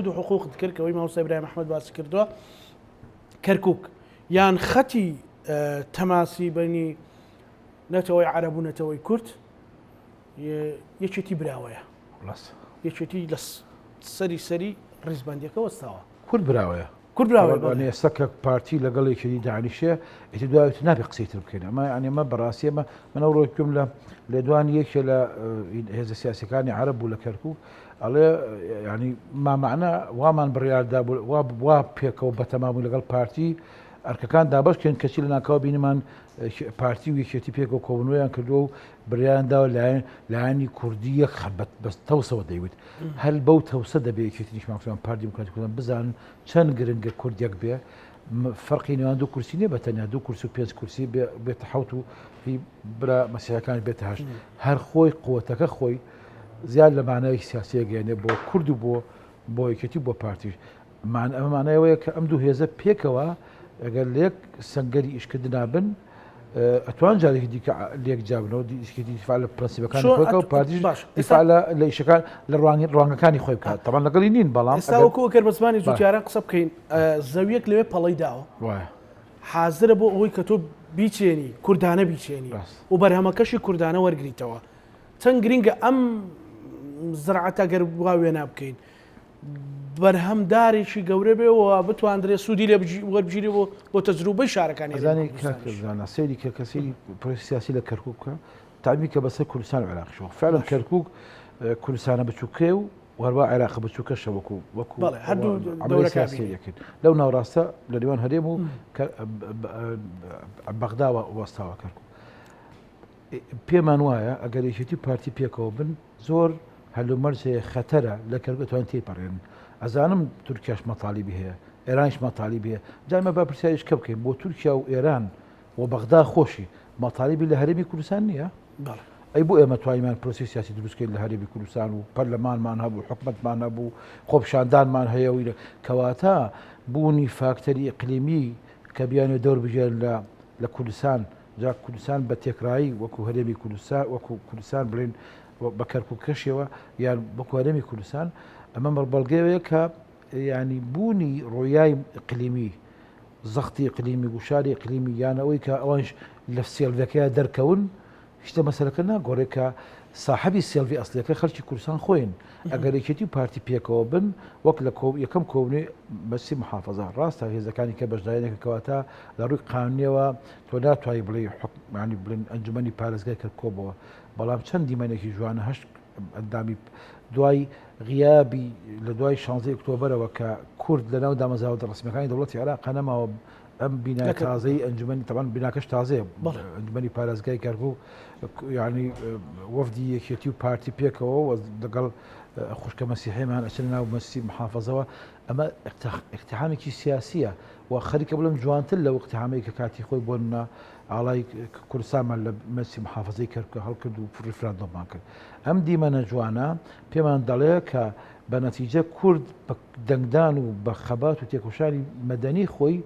و حقوق کرد کەەوەی مامۆستا ئیبراهیم ئەحمەد باسی کردووە کەرکووک یان خەتی تەماسی بەینی نەتەوەی عەرەب و نەتەوەی کورد یەکێتی براوەیە یەکێتی لە سەری ڕیزبەندیەکە وەستاوە کورد براوەیە کورد براوە ئێستاکە پارتی لەگەڵ یەکێتی داعشێ ئیتی دوایت نابێ قسەیتر بکەین ئەمە ئەمە بەڕاستی ئەمە من ئەو ڕۆیکم لە دوان یەکێ لە هێزە سیاسەکانی عەرەب بوو لە کەرکووک ئەڵێ ینی مامەعنا وامان بڕیاردا وا پێکەوە بەتەمامی لەگەڵ پارتی ئەرکەکان دابشکەن کەچی لە ناکاو بینمان پارتی و یەکێتی پێکەوە کۆبنەوەیان کردووە و بڕیانداوە لایەنی کوردی یەک خەبەت بەس تەوسەوە دەیوت هەر بەو تەوسە دەبێت یەکێتی نیشمان کوردستان پارتی دموکراتی کوردستان بزانن چەند گرنگە کوردیەک بێ فەرقی نێوان دوو کورسی نیە بەتەنیا دوو کورسی و پێنج کورسی بێتە حەوت و برا مەسیحەکانی بێتە هەشت هەر خۆی قووەتەکە خۆی زیاد لە مانایەکی سیاسی گەێنێ بۆ کورد و بۆ یەکێتی بۆ پارتیش ئەمە مانایەوەیە کە ئەم دوو هێزە پێکەوە ئەگەر لێک سەنگەری ئیشکردنابن ئەتوان جارێکی دیکە لێک جابنەوە دیفاع لە پرەنسیبەکانی خۆیکە و پارتیش دیفاع لە ئیشەکان لە ڕوانگەکانی خۆی بکات تەمان لەگەڵی نین بەڵام ئێستا وەکو کەربەزمانی زووتیاران قسە بکەین زەویەک لەوێ پەڵەی داوە حازرە بۆ ئەوەی کە تۆ بیچێنی کوردانە بیچێنی و بەرهەمەکەشی کوردانە وەرگریتەوە چەند گرینگە ئەم زرعەتە گەر وا وێنا بکەین بەرهەمدارێکی گەورە بێەوە بتواندرێت سوودی لێ وەربگیری بۆ تەجروبەی شارەکانی زانی سەیری کە کەسی پرۆسی سیاسی لە کەرکووک بکە تامی کە بەسەر کوردستان و عێراقیشەوە فعلا کەرکووک کوردستانە بچووکێ و وەروە عێراق بچووکەشە وەکو هەردوو لەو ناوڕاستە لە نێوان هەرێم و بەغداوە وەستاوە کەرکووک پێمان وایە ئەگەر یەکێتی پارتی پێکەوە بن زۆر هەلومەرجێ خەتەرە لە کەرکووک توانین تێپەڕێن ئەزانم تورکیاش مەتالیبی هەیە ئێرانیش مەتالیبی هەیە جامە با پرسیاریش کە بکەین بۆ تورکیا و ئێران و بەغدا خۆشی مەتالیبی لە هەرێمی کوردستان نییە ئەی بۆ ئێمە توانیمان پرۆسی سیاسی دروستکەین لە هەرێمی کوردستان و پەرلەمانمان هەبوو حکومەتمان هەبوو خۆپشاندانمان هەیە و کەواتە بوونی فاکتەری ئیقلیمی کە بیانێ دەور بژێن لە کوردستان جا کوردستان بە تێکرایی وەکو هەرێمی کوردستان وەکو کوردستان بڵێن بە کەرکووکەشەوە یان بەکو هەرێمی کوردستان ئەمە بەڵگەوەیە کە ینی بوونی ڕۆیای ئیقلیمی زەختی ئیقلیمی گوشاری ئیقلیمی یانەوەی کە ئەوانش لە سێڵڤەکەیە دەرکەون هیچ مەسەلەکە ناگۆڕێکە صاحبی سێڵڤی ئەسڵیەکە خەڵکی کوردستان خۆین ئەگەر یەکێتی پارتی پێکەوە بن وەک لە یەکەم کۆبنەوەی بەسی محافەزە ڕاستە هێزەکانی کە بەشداریەکە کەواتە لە ڕووی قانونیەوە تۆ ناتوانانی بڵێ حکمانی بڵێن ئەنجومەنی پارێزگای کرد کۆبەوە بەڵام چەند دیمەنێکی جوانە هەشت ئەندامی دوای غیابی لە دوای 16 ئۆکتۆبرەوە کە کورد لەناو دامەزراوە ڕسمیەکانی دەوڵەتی عێراق نەماوە ام بناء تازي انجمني طبعا بناكش تازي انجمني بارازگای كربو يعني وفدي كيتيو بارتي بيكو ودقل خوشك مسيحي مان اسلنا ومسي محافظه اما اقتحامك سياسيه وخليك بلم جوانتل لو اقتحامك كاتي خوي بون على كردستان مال مسي محافظه كركو هلكدو في الريفراندوم ماكل ام ديما جوانا بيمان داليك بنتيجه كرد دنگدان وبخبات وتيكوشاني مدني خوي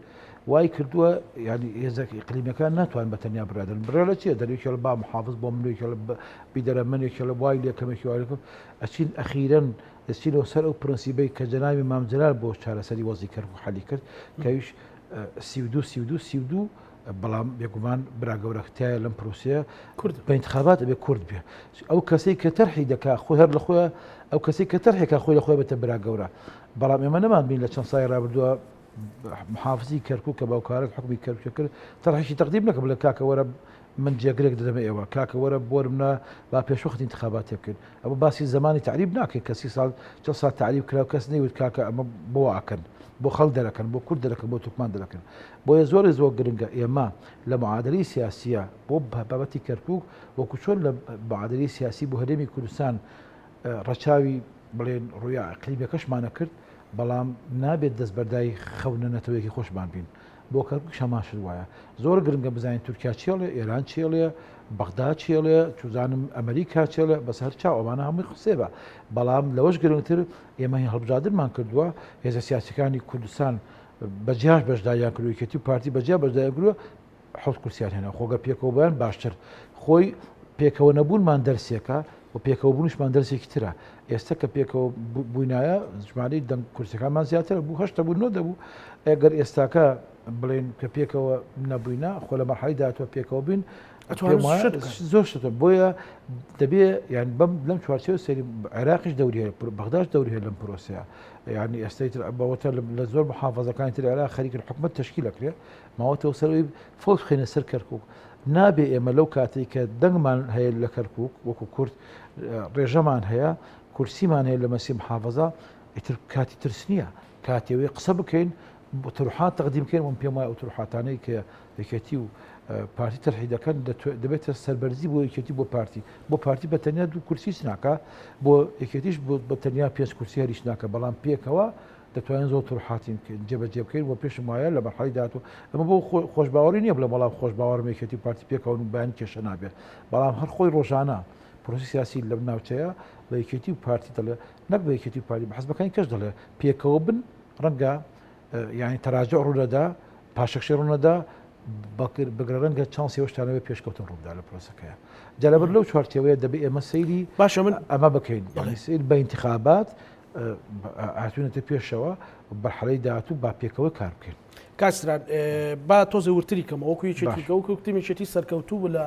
واي كردووە يعني هێزێک ئیقلیمیەکان ناتوان بە تەنیا برادن برێ لە چیە دەرێکی لە با محافظ بۆ منێکی لە بیدەرە منێکی لە وای لێکەمێکی وایکم ئەچین ئەخیرەن دەچینەوە سەر ئەو پرەنسیبەی کە جەناوی مامجلال بۆ چارەسەری وەزی کرد و حەلی کرد کەویش 32 بەڵام بێگومان براگەورەکتایە لەم پرۆسەیە بە انتخابات ئەبێ کورد بێ ئەو کەسەی کە تەرحی دەکا خۆی هەر لە خۆیە ئەو کەسەی کە تەرحێکا خۆی لە خۆی بێتە براگەورە بەڵام ئێمە نەمان بین لە چەند ساڵی ڕابردووە محافظي كركوك باوكارك حكمي كركوك ترى شي تقديم لك بلا كاكا ورا من جاكريك دم ايوا كاكا ورا بورمنا با بيش وقت انتخابات يمكن ابو باسي زماني تعريب ناكي كسي صار صار تعريب كلاو كسني وكاكا اما بو اكن بو خلد لكن بو كرد لكن بو تكمان لكن بو يزور زو جرينجا يما لمعادله سياسيه بو بابتي كركوك وكشون لمعادله سياسي بو هدمي كردستان رشاوي بلين رويا اقليمي كش ما نكرت بەڵام نابێت دەست بەردای خەونەتەوەیەکی خۆشمان بین بۆ کەرکووک شەماشت وایە زۆر گرنگە بزانین تورکیا چێڵێ ئێران چێڵێ بەغدا چێڵێ چوزانم ئەمریکا چێڵێ بەس هەر چاو ئەمانە هەمووی قسێبە بەڵام لەوەش گرنگتر ئێمە هەڵبژاردنمان کردووە هێزە سیاسەکانی کوردستان بەجیاش بەشداریان کردووە یەکێتی و پارتی بەجیا بەشداریان کردووە حەوت کورسیان هێنا خۆگە پێکەوە بەیان باشتر خۆی پێکەوە نەبوونمان دەرسێکە و پێکەوە بوونیشمان دەرسێکی ترە ئێستا کە پێکەوە بووینایە ژمارەی دەنگ کورسەکانمان زیاتر بوو 8 بوو 9 دەبوو ئەگەر ئێستاکە بڵێن کە پێکەوە نەبووینە خۆ لە مەرحەلەی داهاتوە پێکەوە بین زۆر شتە بۆیە دەبێ یان بەم لەم چوارچێوە سەری عێراقیش دەوری هەیە بەغداش دەوری هەیە لەم پرۆسەیە یعنی ئێستای بەوەتە لە زۆر محافەزەکانی تر عێراق خەریکن حکومەت تەشکیل ئەکرێ ماوەتەوە سەرەوەی فەوت بخەینە سەر کەرکووک نابێ ئێمە لەو کاتێک کە دەنگمان هەیە لە کەرکووک وەکو کورد ڕێژەمان هەیە کورسیمان هەیە لە مەسی محافەزە ئیتر کاتی ترس نییە کاتێوەی قسە بکەین تروحات تقدیم بکەین وم پێم وایە ئەو تروحاتانەی کە یەکێتی و پارتی تەرحی دەکەن دەبێتە سەربەرزی بۆ یەکێتی بۆ پارتی بە تەنیا دوو کورسیش ناکە بۆ یەکێتیش بە تەنیا 5 کورسی هەریش ناکە بەڵام پێکەوە دەتوانین زۆر تروحاتی جێبەجێ بکەین و پێشم وایە لە مەرحەلەی داهاتوە ئەمە بۆ خۆشباوەڕی نییە بڵێ بەڵام خۆشباوەڕم یەکێتی پارتی پێکەون و بەیان کێشە نابێت بەڵام هەر خۆی ڕۆژانە پرۆسی سیاسی لەم ناوچەیە بە یەکێتی و پارتی دەڵێ نەک بە یەکێتی و پارتی بە حەزبەکانی کەس دەڵێ پێکەوە بن ڕەنگە یعنی تەراجع ڕوودەدا پاشەکشی ڕوونەدا بگرە ڕەنگە چانسی ئەوشتانەوە پێشکەوتن ڕوودا لە پرۆسەکەیە جالەبەر لەو چوارچێوەیە دەبێ ئێمە سەیری باشە من ئەمە بکەین یعنی سیر بە انتخابات هاتوونەتە پێشەوە بەرحەلەی داهاتوو با پێکەوە کار بکەین کاسران با تۆزە ورتری کەمە وەکو یەکێتیکە وەکو کتێمێکێتی سەرکەوتوو لە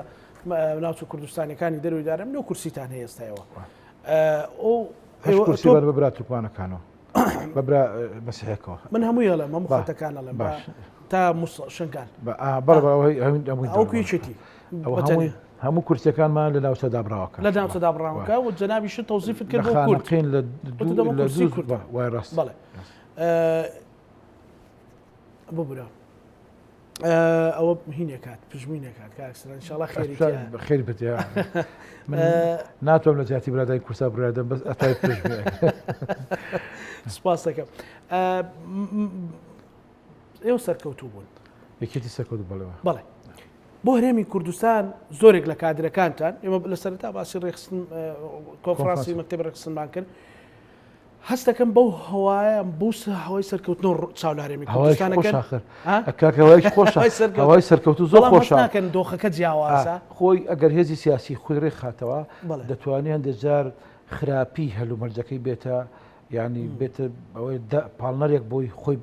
ناوچە کوردستانەکانی دەرویدارم لەو کورسیتان هەیە ئێستایەوە کورسی بەر بەبرا توپانەکانەوە بەبرا بەسیحەکەوە من هەمووی هەڵێ مەم خەتەکانە لەم تا شنگان ئەوکو یەکێتی هەموو کورسەکانمان لە ناوچە دابراوەکە لە ناوچە دابراوەکە و جەنابیش تەوزیفت کرد بۆ کورد لە وای ڕاست بەڵێ ببرە ئەوە هینێکات پژمینێکات کاکسران انشاءالله خێری بێت ناتوانم لە جیاتی برادای کورسا برادەم بەس ئەتای پژمێ سپاس دەکەم ئێوە سەرکەوتوو بوون یەکێتی سەرکەوتوو بەڵێوە بەڵێ بۆ هەرێمی کوردستان زۆرێک لە کادرەکانتان ئێمە لە سەرەتا باسی ڕێخستن کۆنفرانسی مەکتەبی ڕێخستنمان کرد هەست دەکەم بەو هەوایە بووسە هەوای سەرکەوتنەوە چاو لە هەرێمی کوردستانەکەن هەوای سەرکەوتو زۆر خۆش ناکەن دۆخەکە جیاوازە خۆی ئەگەر هێزی سیاسی خۆی ڕێ خاتەوە دەتوانێت هەندێک جار خراپی هەلومەرجەکەی بێتە ینی بێتە ئەوەی پاڵنەرێک بۆی خۆی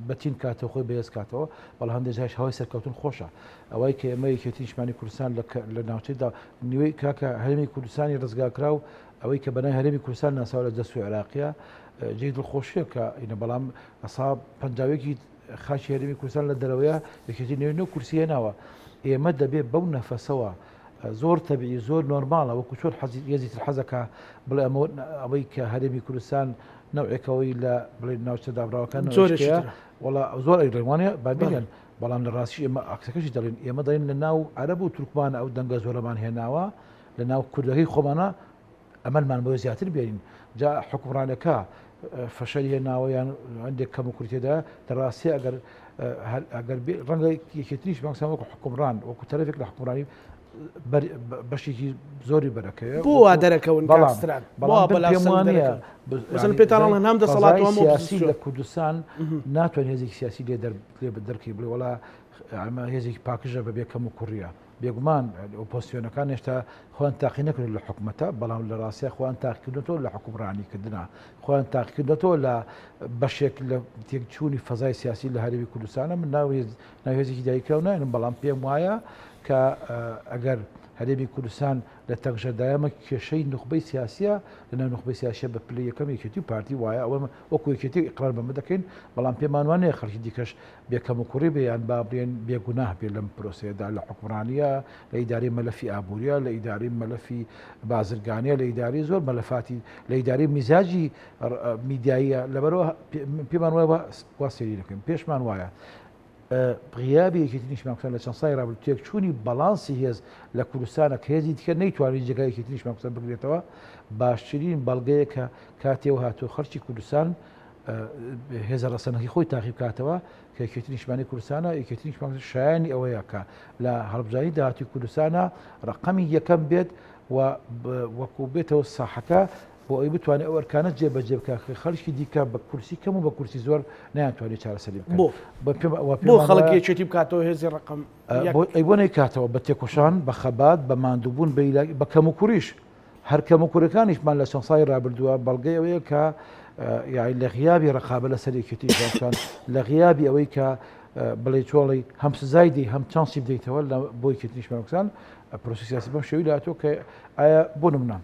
بەتین کاتەوە خۆی بەهێز کاتەوە بەڵام هەندێک جاش هەوای سەرکەوتن خۆشە ئەوەی کە ئێمە یەکێتی نیشتمانی کوردستان لە ناوچەیدا نیوەی کاکە هەرێمی کوردستانی ڕزگارکراو ئەوەی کە بەنای هەرێمی کوردستان ناساوە لە دەستوی عێراقیە جێی دڵخۆشیە کە ئینە بەڵام ئەسا پەنجاوێکی خاچی هەرێمی کوردستان لە دەرەوەیە یەکێتی نوێ کورسی هێناوە ئێمە دەبێت بەو نەفەسەوە زۆر تەبیعی زۆر نۆرماڵە وەکو چۆن هێزی تر حەزەکە بڵێ ئەوەی کە هەرێمی کوردستان نوعێکەوەی لە بڵێ ناوچە دابراوەکان زۆرێکی وڵا زۆر ئەیڕێوانە بابیان بەڵام لە ڕاستی ئێمە عکسەکەشی دەڵێن ئێمە دەڵێن لە ناو عەرەب و تورکمان ئەو دەنگە زۆرەمان هێناوە لە ناو کوردەکەی خۆمانە ئەمەلمان بۆ زیاتر بێنین جا حکومڕانەکە فەشەری هێناوە یان هەندێک کەم و کورتێدا دەڕاستی ئەگەر ڕەنگە یەکێتریش مەکسان وەکو حکومڕان وەکو تەرەفێک لە حکومڕانی بەشێکی زۆری بەرەکەوێت بۆ وا دەرەکەون کاستران بەڵام پێتانڵەن هەم دەسەڵات سیاسی لە کوردستان ناتوانێت هێزێکی سیاسی لێ دەرکەی بڵێ وڵا ئەمە هێزێکی پاکژە بەبێ کەم و کوڕیە بێگومان ئۆپۆسیۆنەکان هێشتا خۆیان تاقی نەکرد لە حکومەتە بەڵام لە ڕاستیە خۆیان تاقیکردنەوە لە حکومڕانیکردنا خۆیان تاقیکردنەوە لە بەشێک لە تێکچوونی فەزای سیاسی لە هەرێمی کوردستانە من ناوێزێکی دایکراو ناێنم بەڵام پێم وایە کە ئەگەر هەرێمی کوردستان لە تەنگژەدایەمە کێشەی نخبەی سیاسیە لەناو نخبەی سیاسیە بە پلەی یەکەم یەکێتی و پارتی وایە ئەوە وەکو یەکێتی ئیقرار بەمە دەکەین بەڵام پێمان وانەیە خەڵکی دیکەش بێکەم و کوڕی بێ یان با بڵێن بێگوناه بێ لەم پرۆسەیەدا لە حکومڕانیە لە ئیداری مەلەفی ئابووریە لە ئیداری مەلەفی بازرگانیە لە ئیداری زۆر مەلەفاتی لە ئیداری میزاجی میدیاییە لەبەرەوە پێمان وایە وا سێری دەکەین پێشمان وایە غیابی یەکێتی نیشتمانکوسان لە چەند ساڵی ڕابردوو تێکچوونی بەڵانسی هێز لە کوردستانە کە هێزی دیکە نەیتوانێت جێگای یەکێتی نیشتمانکوسان بگرێتەوە باشترین بەڵگەیە کە کاتێوە هاتووە خەڵکی کوردستان هێزە ڕەسەنەکەی خۆی تاقیب بکاتەوە کە یەکێتی نیشتمانی کوردستانە یەکێتی نیشتمانکوسان شایانی ئەوەیە کە لە هەڵبژاری داهاتی کوردستانە ڕقەمی یەکەم بێت و وەکو بێتەوە ساحەکە بۆ ئەوی بتوانێت ئەو ئەرکانە جێبەجێ بکە خەڵکی دیکە بە کورسی کەم و بە کورسی زۆر نەیانتوانێت چارەسەری بکەن بۆ خەڵک یەکێتی بکاتەوە هێزی ڕقم ئەی بۆ نەیکاتەوە بە تێکۆشان بە خەبات بە ماندووبوون بە کەم و کوریش هەر کەم و کوورەکانیشمان لە چەند ساڵی ڕابردووە بەڵگەی ئەوەیە کە یاعی لە غیابی ڕقابە لەسەر یەکێتی نیشتمانکوسان لە غیابی ئەوەی کە بڵێ چۆڵی هەم سزای دەی هەم چانسی بدەیتەوە بۆ یەکێتی نیشتمانکوسان پرۆسی سیاسی بەم شێوەی داهاتووە کە ئایا بۆ نمونە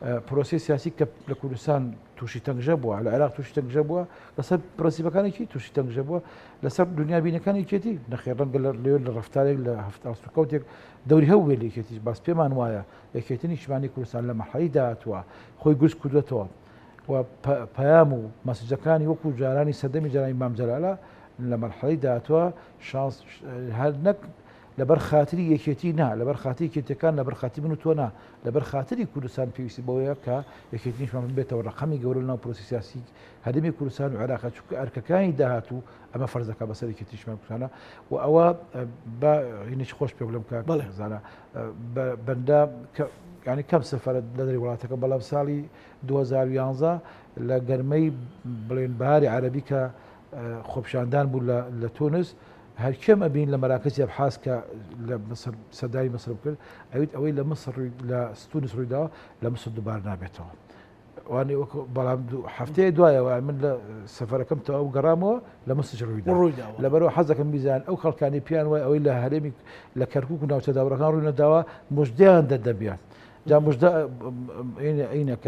پرۆسی سیاسی کە لە کوردستان تووشی تەنگژە بووە لە عێراق تووشی تەنگژە بووە لەسەر پرۆسیبەکانێکی تووشی تەنگژە بووە لەسەر دنیا بینەکانی یەکێتی نەخێر ڕەنگە لێ لە ڕەفتارێک لە هەفتاکەوتێک دەوری هەوێ لە یەکێتی باس پێمان وایە یەکێتی نیشتمانی کوردستان لە مەرحەلەی داهاتووە خۆی گوێز کردوێتەوە و پەیام و مەسەجەکانی وەکو جارانی سەردەمی جارانی مام جەلالە لە مەرحەلەی داهاتوە شانس هەر نەک لەبەر خاتری یەکێتی نا لەبەر خاتری یەکێتیەکان لەبەر خاتی من و تۆ نا لەبەر خاتری کوردستان پێویستی بەوەیە کە یەکێتی نیشتمان بێتەوە ڕقەمی گەورە لەناو پرۆسی سیاسی هەرێمی کوردستان و عێراق چونکە ئەرکەکانی داهاتوو ئەمە فەرزەکە بەسەر یەکێتی نیشتمانکوسانە و ئەوە بە هینێکی خۆش پێ بڵێم کاکزانە بەندا ینی کەم سەفەرە لە دەری وڵاتەکە بەڵام ساڵی 2011 لە گەرمەی بڵێن بەهاری عەرەبی کە خۆپیشاندان بوو لە تونس هەرکێم ئەبین لە مەراکزی ئەبحاس کە لە مصر سەدای مصر بکرد ئەویت ئەوەی لە مصر لە تونس ڕوویداوە لە مصر دووبار نابێتەوە وانێ بەڵام هەفتەیە دوایەوە من لە سەفەرەکەم تەواو گەڕامەوە لە مصر ڕوویداوە لەبەرەوە حەزەکەم بیزان ئەو خەڵکانی پیان وایە ئەوەی لە هەرێمی لە کەرکووک و ناوچە داوڕەکان ڕووی نەداوە موژدەیان دەدەبیان جا مژدە عینەکە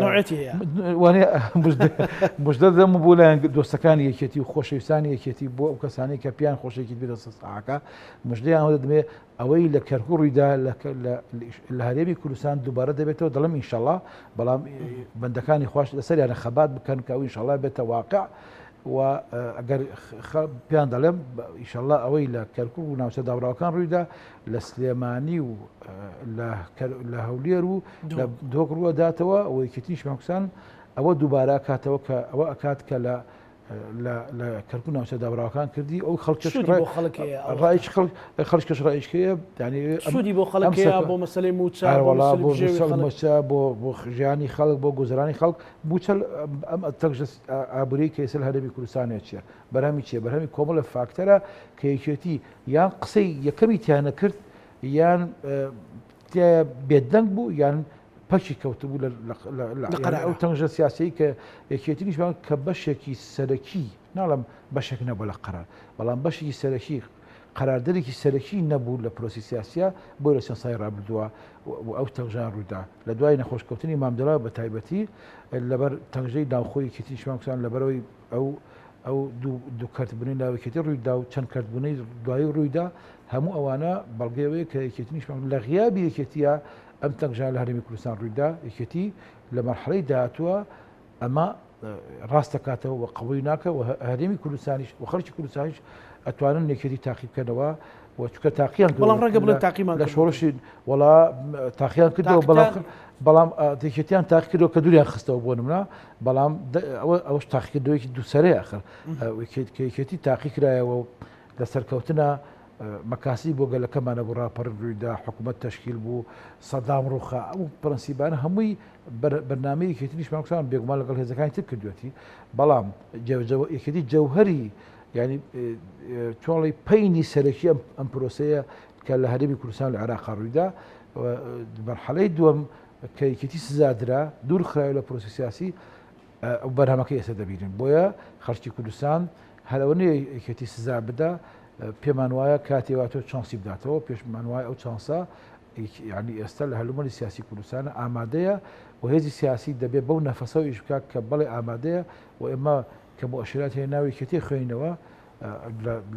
مژدە دەم بوو لایەن دۆستەکانی یەکێتی و خۆشەویستانی یەکێتی بۆ ئەو کەسانی کە پیان خۆشێکی بێتە سەحاکە مژدەیان دەدەمێ ئەوەی لە کەرکوو ڕوویدا لە هەرێمی کوردستان دووبارە دەبێتەوە دەڵم ئینشەڵڵا بەڵام بەندەکانی خوش لەسەریانە خەبات بکەن کە ئەو ئینشەڵڵا بێتە واقع و ئەگەر پیان دەڵێم ئینشەڵڵا ئەوەی لە کەرکوو و ناوچە داوراوەکان ڕوویدا لە سلێمانی و لە هەولێر و لە دۆک ڕووە داتەوە ئەوەی یەکێتی نیشتمانکوسان ئەوە دووبارە کاتەوە کە ئەوە ئەکات کە لە کەرکوو ناوچە داوراوەکان کردی ئەو خەڵکش ڕایشکەیە سوودی بۆ خەڵکەیە بۆ مەسەلەی موچە بۆ ژیانی خەڵک بۆ گوزرانی خەڵک موچە ئەم تەنگژە ئابووری کە ئێستا لە هەرێمی کوردستانە چییە بەرهەمی چییە بەرهەمی کۆمەڵە فاکتەرە کە یەکێتی یان قسەی یەکەمی تیانە کرد یان بێدەنگ بوو یان پەکی کەوتبوو ئەو تەنگژە سیاسی کە یەکێتی نیشتمان کە بەشێکی سەرەکی ناڵم بەشێک نەبوو لە قەرار بەڵام بەشێکی سەرەکی قەراردەرێکی سەرەکی نەبوو لە پرۆسی سیاسیە بۆ لە چەند ساڵی ڕابردووە ئەو تەنگژان ڕوویدا لە دوای نەخۆشکەوتنی مام جەلال بە تایبەتی لەبەر تەنگژەی ناوخۆی یەکێتی نیشتمانکوسان لەبەرەوەی ئەو دوو کەرتبوونی ناوەکێتی ڕوویدا و چەند کەرتبوونەی دوایی ڕوویدا هەموو ئەوانە بەڵگەیەوەیە کە یەکێتی نیشتمان لە غیابی یەکێتیە ئەم تەنگژان لە هەرێمی کوردستان ڕوویدا یەکێتی لە مەرحەلەی داهاتووە ئەمە ڕاست دەکاتەوە و قبولی ناکە و هەرێمی کوردستانیش و خەڵکی کوردستانیش ئەتوانن نێکێتی تاقی بکەنەوە و چکە تاقییان بەڵام ڕەنگە بڵێن تاقیمان لە شۆڕشی وڵا تاقییان کردەوە بەڵام تێکێتیان تاقی کردەوە کە دووریان خستەوە بۆ نمونە بەڵام ئەوەش تاقیکردەوەیکی دووسەرەیە آخر کێتی تاقی کرایەوە لە سەرکەوتنە مەکاسی بۆ گەلەکەمانە بۆ ڕاپەڕ ڕوویدا حکوومەت تەشکیل بوو سەدام ڕوخا ئەو پرەنسیبانە هەمووی بەرنامەی یەکێتی نیشتمانکوسان بێگومان لەگەڵ هێزەکانی تر کردوێتی بەڵام یەکێتی جەوهەری ینی چۆڵی پەینی سەرەکی ئەم پرۆسەیە کە لە هەرێمی کوردستان لە عێراقا ڕوویدا مەرحەلەی دووەم کە یەکێتی سزادرا دوور خراوە لە پرۆسی سیاسی ئەو بەرهەمەکەی ئێستا دەبینن بۆیە خەڵکی کوردستان هەرەوەنەیە یەکێتی سزا بدا پێمان وایە کاتێواتۆ چانسی بداتەوە پێشمان وایە ئەو چانسە ینی ئێستا لە هەلومەری سیاسی کوردستانە ئامادەیە و هێزی سیاسی دەبێت بەو نەفەسەوە ئیش بکات کە بەڵێ ئامادەیە و ئێمە کە بۆ ئەشرات هەیە ناوی یەکێتی خوێنەوە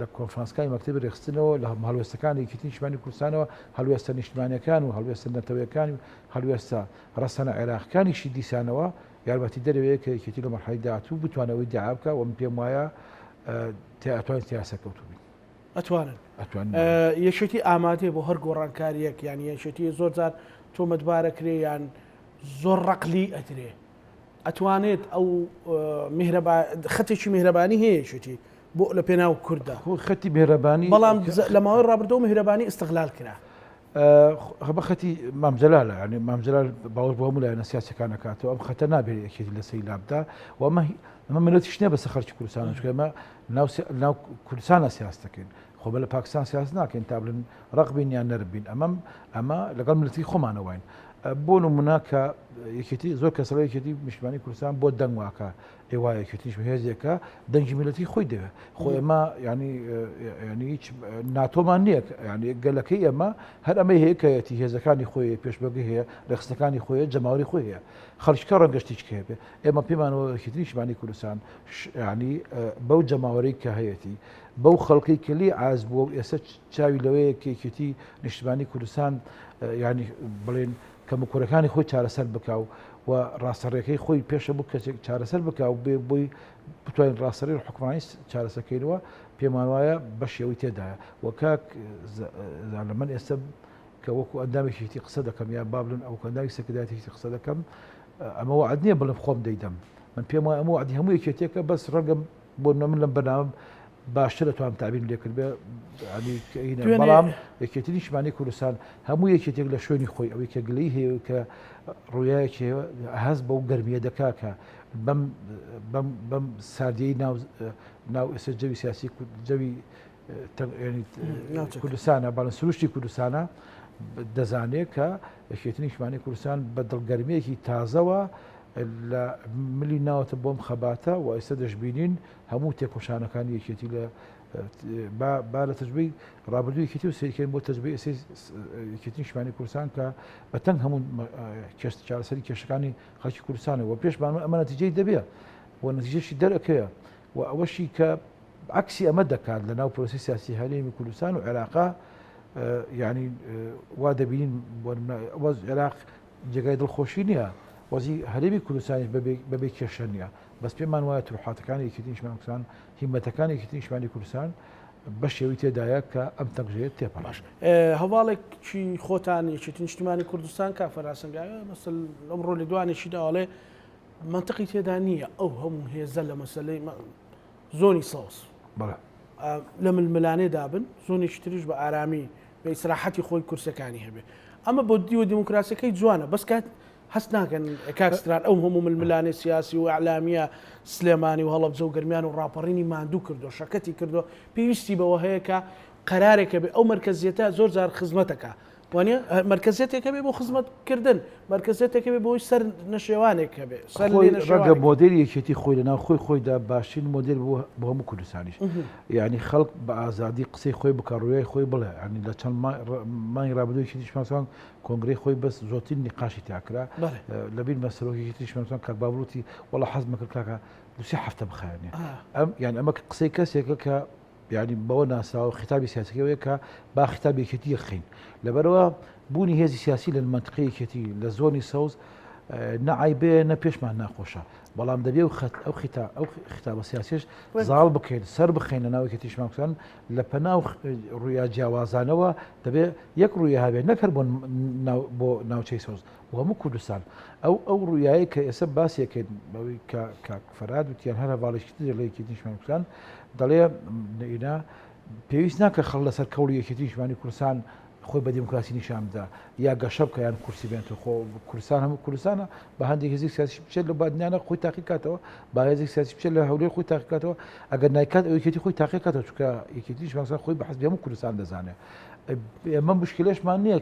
لە کۆنفرانسەکانی مەکتەبی ڕێخستنەوە لە هەڵوێستەکانی یەکێتی نیشتیمانی کوردستانەوە هەڵوێستە نیشتیمانیەکان و هەڵوێستە نەتەوەیەکان و هەڵوێستە ڕەسەنە عێراقیەکانیشی دیسانەوە یارمەتی دەرەوەیە کە یەکێتی لە مەرحەلەی داهاتوو بتوانەوەی دیعا بکە و من پێم وایە ئەتوانێت سیاسەکەوت بین. ئەتوانن یەکێتی ئامادەیە بۆ هەر گۆڕانکاریەک یان یەکێتی زۆر جار تۆمەتبارەکرێ یان زۆر ڕەقلی ئەدرێ ئەتوانێت ئەو خەتێکی میهرەبانی هەیە یەکێتی بۆ لە پێناو کووردا خەتی میهرەبانی بەڵام لە ماوەی ڕابردەوە میهرەبانی ئستیغلال کرا بە خەتی مامجلالە ینی مامجلال باوەڕ بۆ هەموو لایەنە سیاسەکان دەکاتەوە ئەم خەتە نابێت یەکێتی لە سەیلابدا و ئەمە منەتیش نییە بەسەر خەڵکی کوردستان چکە ئەمە ناو کوردستانە سیاست دەکەین خۆ بە لە پاکستان سیاست ناکەین تا بڵێن ڕەقبین یان نەربین ئەمە لەگەڵ ملەتی خۆمانەوەین بۆ نمونە کە یەکێتی زۆر کەسەڵ یەکێتی نیشتیمانی کوردستان بۆ دەنگ واکە ئێوە یەکێتیش هێزێکە دەنگی ملەتی خۆی دەوێت خۆ ئێمە ینی هیچ ناتۆمان نییە ینی گەلەکەی ئێمە هەر ئەمەی هەیە کە یەتی هێزەکانی خۆی پێشبەگی هەیە ڕێخستەکانی خۆیە جەماوەری خۆی هەیە خەڵکیکە ڕەنگەشتیش کە هەبێ ئێمە پێمانەوە یەکێتی نیشتیمانی کوردستان ینی بەو جەماوەرەی کە هەیەتی بەو خەڵکی کلی ئاز بووە و ئێستا چاوی لەوەیە کە یەکێتی نیشتیمانی کوردستان ینی بڵێن کە مکۆرەکانی خۆی چارەسەر بکاو و ڕاستەڕێەکەی خۆی پێشە بوو کەسێک چارەسەر بکاو بێ بۆی بتوانین ڕاستەڕێ حکومانی چارەسەکەینەوە پێمان وایە بەشێەوەی تێدایە و کاک زانەمەند ئێستا کە وەکو ئەندامێکی قسە دەکەم یا بابلن ئەو کەنداوی سەکردایەتێکی قسە دەکەم ئەمە وعد نییە بڵم خۆم دەیدەم من پێم وایە ئەمە وعدی هەموو یەکێتێکە بەس ڕەنگەم بۆ من لەم بەرنامەم باشتر دەتوانم تعبیر لێکرد بێ بەڵام یەکێتی نیشتیمانی کوردستان هەموو یەکێتێک لە شوێنی خۆی ئەوەی کە گلەی هەیە کە ڕوویایەکی هەست بەو گەرمیە دەکا کە بەم ساردیەی ناو ئێستا جەوی سیاسی جەوی کوردستانە باڵن سروشتی کوردستانە دەزانێت کە یەکێتی نیشتیمانی کوردستان بە دڵگەرمیەکی تازەوە لە ملی ناوەتە بۆم خەباتە و ئێستا دەشبینین هەموو تێکۆشانەکانی یەکێتی لە با لە تەجربەی ڕابردووی یەکێتی و سیرکەین بۆ تەجربەی یەکێتی نیشتیمانی کوردستان کە بەتەنگ هەموو چارەسەری کێشەکانی خەڵکی کوردستانەوە پێشمان ئەمە نەتیجەی دەبێت و نەتیجەشی دەرەکەیە و ئەوەشی کە عکسی ئەمە دەکات لە ناو پرۆسی سیاسی هەرێمی کوردستان و عێراقا ینی وا دەبینین عێراق جێگای دڵخۆشی نییە وەزی هەرێمی کوردستانی بەبێ کێشە نییە بەس پێمان وایە تروحاتەکانی یەکێتی نیشتیمانی کوردستان هیمەتەکانی یەکێتی نیشتیمانی کوردستان بە شێوەی تێدایە کە ئەم تەنگژەیە تێپەڕاش هەواڵێکی خۆتان یەکێتی نیشتیمانی کوردستان کا فەراسەنگایە مەسەل ئەمڕۆ لە دوانێکیدا ئەڵێ منتەقی تێدا نییە ئەو هەموو هێزە لە مەسەلەی زۆنی سەوز لە ململانێ دابن زۆنێکی تریش بە ئارامی بە ئیسراحەتی خۆی کورسەکانی هەبێ ئەمە بۆ دیوە دیموکراسیەکەی جوانە بەس کات هەست ناکەن کاکستران ئەو هەموو ململانێ سیاسی و ئەعلامیە سلێمانی و هەڵەبجە و گەرمیان و ڕاپەڕینی ماندوو کردو شەکەتی کردو پێویستی بەوە هەیە کە قەرارێکە بێ ئەو مەرکەزیەتە زۆر جار خزمەتەکە وانە مرکزیتێکە بێ بۆ خزمەتکردن مرکزیتێکە بێ بۆی سەر نەشێوانێکە بێ ڕەنگە مۆدێلی یەکێتی خۆی لەناو خۆیدا باشترین مۆدل بۆ هەموو کوردستانیش یعنی خەڵک بە ئازادی قسەی خۆی بکە ڕوویای خۆی بڵێ ینی لە چەند مانگی ڕابردووی یەکێتی نیشتیمانی کۆنگرەی خۆی بەس زۆرترین نیقاشی تاکرا لەبیر مەسەرەوەی یەکێتی نیشتیمانی کاک بابڵوتی وەڵا حەزم کرد کاکە دووسێ هەفتە بخایەنێ یعنی ئەمە قسەی کەسێکە کە یعنی بەوە ناساوە خیتابی سیاسەکەوەیە کە با خیتابی یەکێتی یەخین لەبەرەوە بوونی هێزی سیاسی لە منتقەی یەکێتی لە زۆنی سەوز نعیبێ نە پێشمان ناخۆشە بەڵام دەبێ ئەو خیتابە سیاسیش زاڵ بکەین سەر بخەینە ناو یەکێتیشمان کوردستان لە پەناو ڕوویا جیاوازانەوە دەبێ یەک ڕوویە هەبێ نەکرد بۆ ناوچەی سۆز بۆ هەموو کوردستان ئەو ڕوویایی کە ئێستا باسیەکەین بەوەی کە فەرهاد وتیان هەر هەواڵێکی لە یەکێتیشمان کوردستان دەڵێ ئینا پێویست ناکە خەڵ لەسەر کەوڵی یەکێتیشمانی کوردستان خۆی بە دیموکراسی نیشاندا یا گەشە بکە یان کورسی بێنێتەوە خۆ کوردستان هەموو کوردستانە بە هەندێک هێزی سیاسی بچێت لە بادنیانە خۆی تاقیکاتەوە با هێزێک سیاسی بچێت لە هەولێر خۆی تاقیکاتەوە ئەگەر نایکات ئەو یەکێتی خۆی تاقیکاتەوە چونکە یەکێتیشمان خۆی بە حەزب هەموو کوردستان دەزانێت ئێمە مشکلەشمان نییە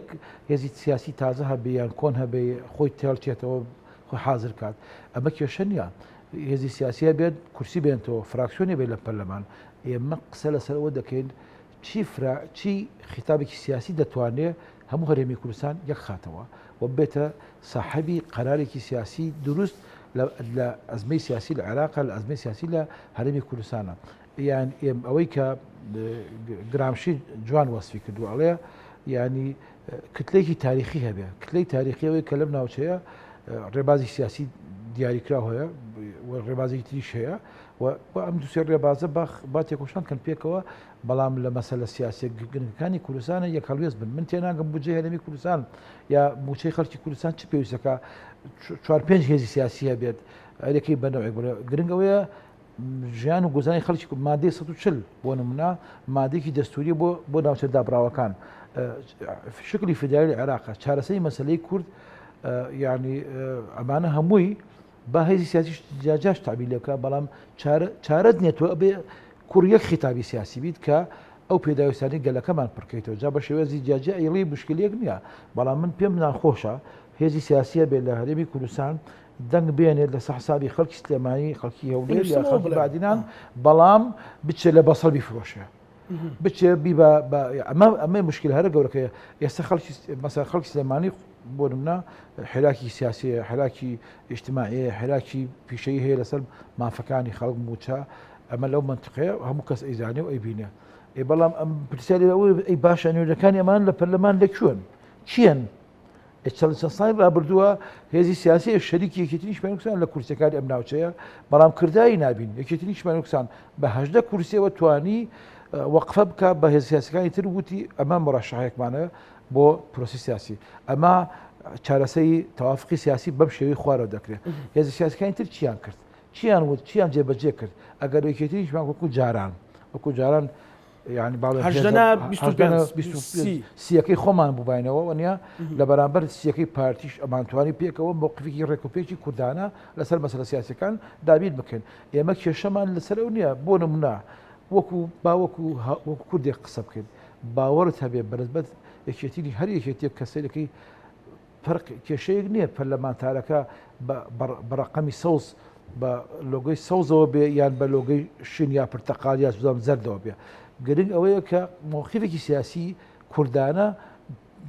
هێزی سیاسی تازە هەبێ یان کۆن هەبێ خۆی تێڵچێتەوە خۆی حازر کات ئەمە کێشە نییە هێزی سیاسیە بێت کورسی بێنێتەوە فراکسیۆنی بێت لە پەرلەمان ئێمە قسە لەسەرەوە دەکەین چی خیتابێکی سیاسی دەتوانێت هەموو هەرێمی کوردستان یەک خاتەوە و بێتە ساحەبی قەرارێکی سیاسی دروست لە ئەزمەی سیاسی لە عێراق لە ئەزمەی سیاسی لە هەرێمی کوردستانە یان ئەوەی کە گرامشی جوان وەسفی کردو ئەڵێ ینی کتلێکی تاریخی هەبێ کتلەی تاریخیەوەی کە لەم ناوچەیە ڕێبازی سیاسی دیاریکرا هەیە ڕێبازێکی تریش هەیە و ئەم دوسێ ڕێبازە با تێکۆشان کەن پێکەوە بەڵام لە مەسەلە سیاسی گرنگەکانی کوردستانە یەک هەڵوێز بن من تێناگەم بودجەی هەرێمی کوردستان یا موچەی خەڵکی کوردستان چ پێویستەکە 4-5 هێزی سیاسی هەبێت ئەرێکی بەنەوەی گرنگەوەیە ژیان و گۆزانی خەڵکی مادەی 140 بۆ نمونە مادەیەکی دەستوری بۆ ناوچە دابراوەکان شکلی فیدرالی عێراقە چارەسەری مەسەلەی کورد یعنی ئەمانە هەمووی با هێزی سیاسی جاجاش تعبیرەکە بەڵام چارەت نێتەوە بێ کوڕ یەک خیتابی سیاسی بیت کە ئەو پێداویستانی گەلەکەمان پڕکەیتەوە جا بە شێوەزی جاجە ئەیڵی مشکلێک نییە بەڵام من پێم ناخۆشە هێزی سیاسیە بێت لە هەرێمی کوردستان دەنگ بێنێت لە سەحسابی خەڵکی سلێمانی خەڵکی هەولێر یا خەڵکی بادینان بەڵام بچێت لە بەسەڵ بیفرۆشە بچێ ئەمە مشکل هەرە گەورەکەیە ئێستا خەڵکی سلێمانی بۆ نمونە حێراکی سیاسیە حێراکی ئیجتیماعیە حێراکی پیشەی هەیە لەسەر مافەکانی خەڵک موچە ئەمە لەو منطقەیە هەموو کەس ئەیزانێ و ئەیبینێ بەڵام ئەم پرسیاری ئەوەی ئەی باشە نوێنەکانی ئەمان لە پەرلەمان لەکوێن چیان چەند ساڵی ڕابردووە هێزی سیاسی شەریکی یەکێتی نیشتیمانی کوردستان لە کورسەکانی ئەم ناوچەیە بەڵام کردایی نابین یەکێتی نیشتیمانی کوردستان بە 18 کورسیەوە توانی وەقفە بکە بە هێز سیاسەکانی تر وتی ئەمە مڕەشەحەیەکمانە بۆ پرۆسی سیاسی ئەمە چارەسەری تەوافقی سیاسی بەم شێوەی خوارەوە دەکرێت هێز سیاسەکانی تر چیان کرد چیان وت چیان جێبەجێ کرد ئەگەر یەکێتی نیشتیمانی وەکو جاران یعنی سیەکەی خۆمان بووبینەوە وەنیا لە بەرامبەر سیەکەی پارتیش ئەمانتوانی پێکەوە مووقفێکی ڕێکوپێکی کوردانە لەسەر مەسەلە سیاسەکان دابین بکەین ئێمە کێشەمان لەسەر ئەو نییە بۆ نمونە وەکو کوردێک قسە بکەین باوەڕت هەبێ بەنسبەت یەکێتیی هەر یەکێتیەک کەسێکی فەرق کێشەیەک نییە پەرلەمانتارەکە بە ڕەقەمی سەوز بە لۆگەی سەوزەوە بێ یان بە لۆگەی شین یا پرتەقال یا سوزام زەردەوە بێ گرنگ ئەوەیە کە مووقفێکی سیاسی کوردانە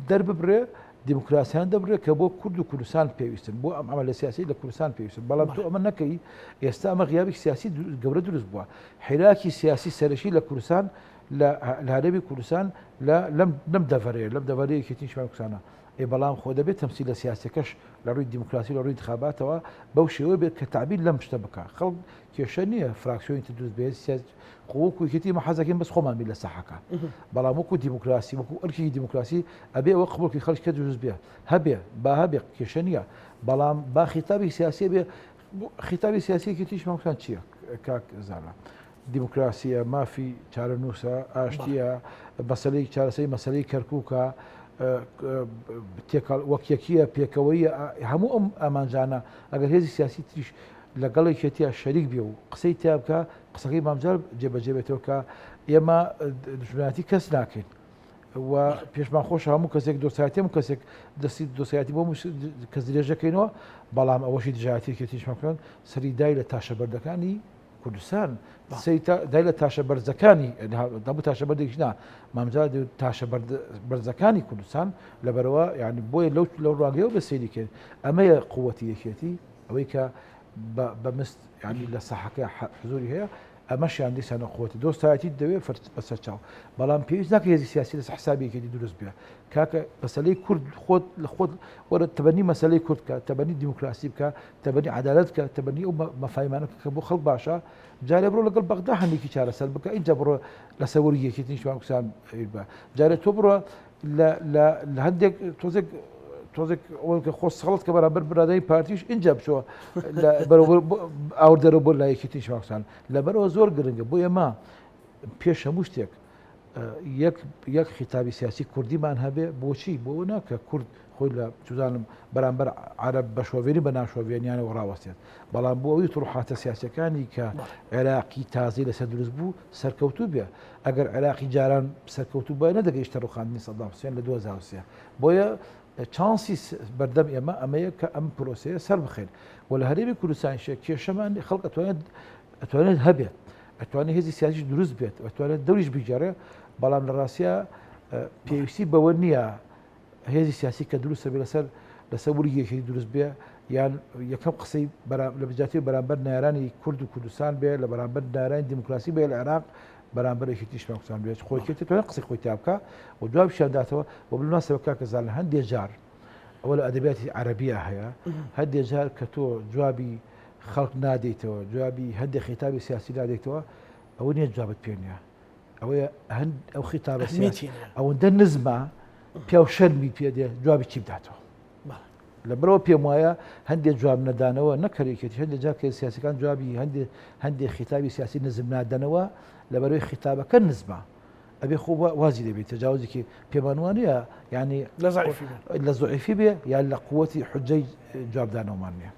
دەرببرێ دیموکراسیان دەبرێت کە بۆ کورد و کوردستان پێویستن بۆ ئەم عملە سیاسی لە کوردستان پێویستن بەڵام تۆ ئەمە نەکەی ئێستا ئەمە غیابێکی سیاسی گەورە دروست بووە حێراکی سیاسی سەرەکی لە کوردستان لە هەرێمی کوردستان لەم دەڤەرەیە لەم دەڤەرەیە یەکێتی نیشتیمانی کوردستانە بەڵام خۆ دەبێت تەمسیل لە سیاسەکەش لە ڕووی دیموکراسی لە ڕووی انتخاباتەوە بەو شێوەیە بێت کە تعبیر لەم شتە بکە خەڵک کێشە نییە فراکسیۆنی دروست بێت وەکو یەکێتی مەحەزەکەین بەس خۆمان بێت لە ساحەکە بەڵام وەکو دیموکراسی وەکو ئەرکی دیموکراسی ئەبێ ئەوە قبوڵکی خەڵکیکە دروست بێ هەبێ هەبێ کێشە نییە بەڵام با خیتابی سیاسی بێ خیتابی سیاسی یەکێتی نیشتیمانی کوردستان چییە کاک زانا دیموکراسیە مافی چارەنووسە ئاشتیە مەسەلەی چارەسەری مەسەلەی کەرکووکە وەکیەکیە پێکەوەیە هەموو ئەم ئامانجانە ئەگەر هێزی سیاسی تریش لەگەڵی کێتیە شەریک بێ و قسەی تیا بکە قسەکەی مامجار جێبەجێ بێتەوە کە ئێمە دژمناتی کەس ناکەین و پێشمان خۆش هەموو کەسێک دۆسایەتیم و کەسێک دەستی دۆسایەتی بۆ کەس درێژەکەینەوە بەڵام ئەوەشی دژایەتی یەکێتی نیشتیمانیکردن سەری دای لە تاشەبەردەکانی کوردستان دای لە تاشە بەرزەکانی دەبوو تاشە بەردێکی نا مامجار تاشە بەرزەکانی کوردستان لەبەرەوە یعنی بۆیە لەو ڕاگەیەوە بە سەیریکرد ئەمەیە قووەتی یەکێتی ئەوەی کە بەمست ینی لە ساحەکە حزوری هەیە ئەمەشیان دیسانە خۆتی دۆستایەتی دەوێت بەسەر چاو بەڵام پێویست ناکە هێزی سیاسی لەس حسابێکی دروست بێ کاکە مەسەلەی کورد خۆت لە خۆت وەرە تەبەنی مەسەلەی کورد کە تەبەنی دیموکراسی بکە تەبەنی عەدالەت کە تەبەنی ئەو مەفاهیمانە کە بۆ خەڵک باشە جارێ بڕۆ لەگەڵ بەغدا هەندێکی چارەسەر بکە ئینجا بڕۆ لە سەوەریەکی تنیشمان کوسان بە جارێت تۆ بڕۆ لە هەندێک تۆزێک ئەوە کە خۆ سەڵت کە بەرامبەر برادەی پارتیش اینجا بچۆ ئاوردەرە بۆ لایەکی تنیشمان کوسان لەبەرەوە زۆر گرنگە بۆ ئێمە پێش هەموو شتێک یەک خیتابی سیاسی کوردیمان هەبێ بۆچی بۆ ناکە کورد خۆی لە چزانم بەرامبەر عەرەب بە شۆڤێنی بە ناشۆڤێنیانەوە ڕاوەستێت بەڵام بۆ ئەوی ڕوحاتە سیاسەکانی کە عێراقی تازەی لەسەر دروست بوو سەرکەوتوو بێ ئەگەر عێراقی جاران سەرکەوتوو بە نەدەگەیشتە ڕوخاندنی سەدام حوسێن لە 2003 بۆیە چانسی بەردەم ئێمە ئەمەیە کە ئەم پرۆسەیە سەر بخێن و لە هەرێمی کوردستانیشە کێشەمان خەڵک ئەتوانێت هەبێت ئەتوانێت هێزی سیاسی دروست بێت ئەتوانێت دەوریش بیجارێ بەڵام لە ڕاستیە پێویستی بەوە نییە هێزی سیاسی کە دروستە بێ لەسەر وریەکی دروست بێ یان یەکەم قسەی لە بجاتی بەرامبەر نارانی کورد و کوردستان بێ لە بەرامبەر دارانی دیموکراسی بێ لە عێراق بەرامبەرێکی تیشمان کوسان بێت خۆیکێتی توانێت قسەی خۆی تابکە و دوابشانداتەوە و بناسەوە کاکەزان لە هەندێک جار ئەوە لە ئەدەبیاتی عەرەبیە هەیە هەندێک جار کە تۆ جوابی خەڵک نادەیتەوە جوابی هەندێک خیتابی سیاسی نادەیتەوە ئەوە نییە جوابت پێ نییە ئەوەیە ئەو خیتابە ئەوەندە نزمە پیا و شەرمی پێدێ جوابی چی بداتەوە لەبەرەوە پێم وایە هەندێک جواب نەدانەوە نەکەرێکێتی هەندێک جار کە سیاسەکان جوابی هەندێک خیتابی سیاسی نزم نادەنەوە لەبەرەوەی خیتابەکە نزمە ئەبێ خۆ وازی دەبێت تەجاوزێکی پێمانوانەیە یعنی لە زۆعیفی بێ یان لە قووەتی حجەی جوابدانەوەمان نییە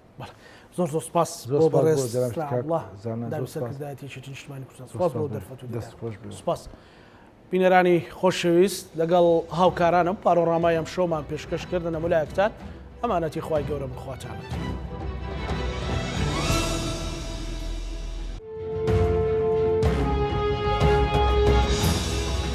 زۆر زۆر سپاس بۆ بەڕێزدایەتێکی نیشتمانی کوردستان سپاس بینەرانی خۆشەویست لەگەڵ هاوکارانم پارۆڕامای ئەم شۆمان پێشکەشکردن لەمەلایەکتان ئەمانەتی خوای گەورە بخواتان.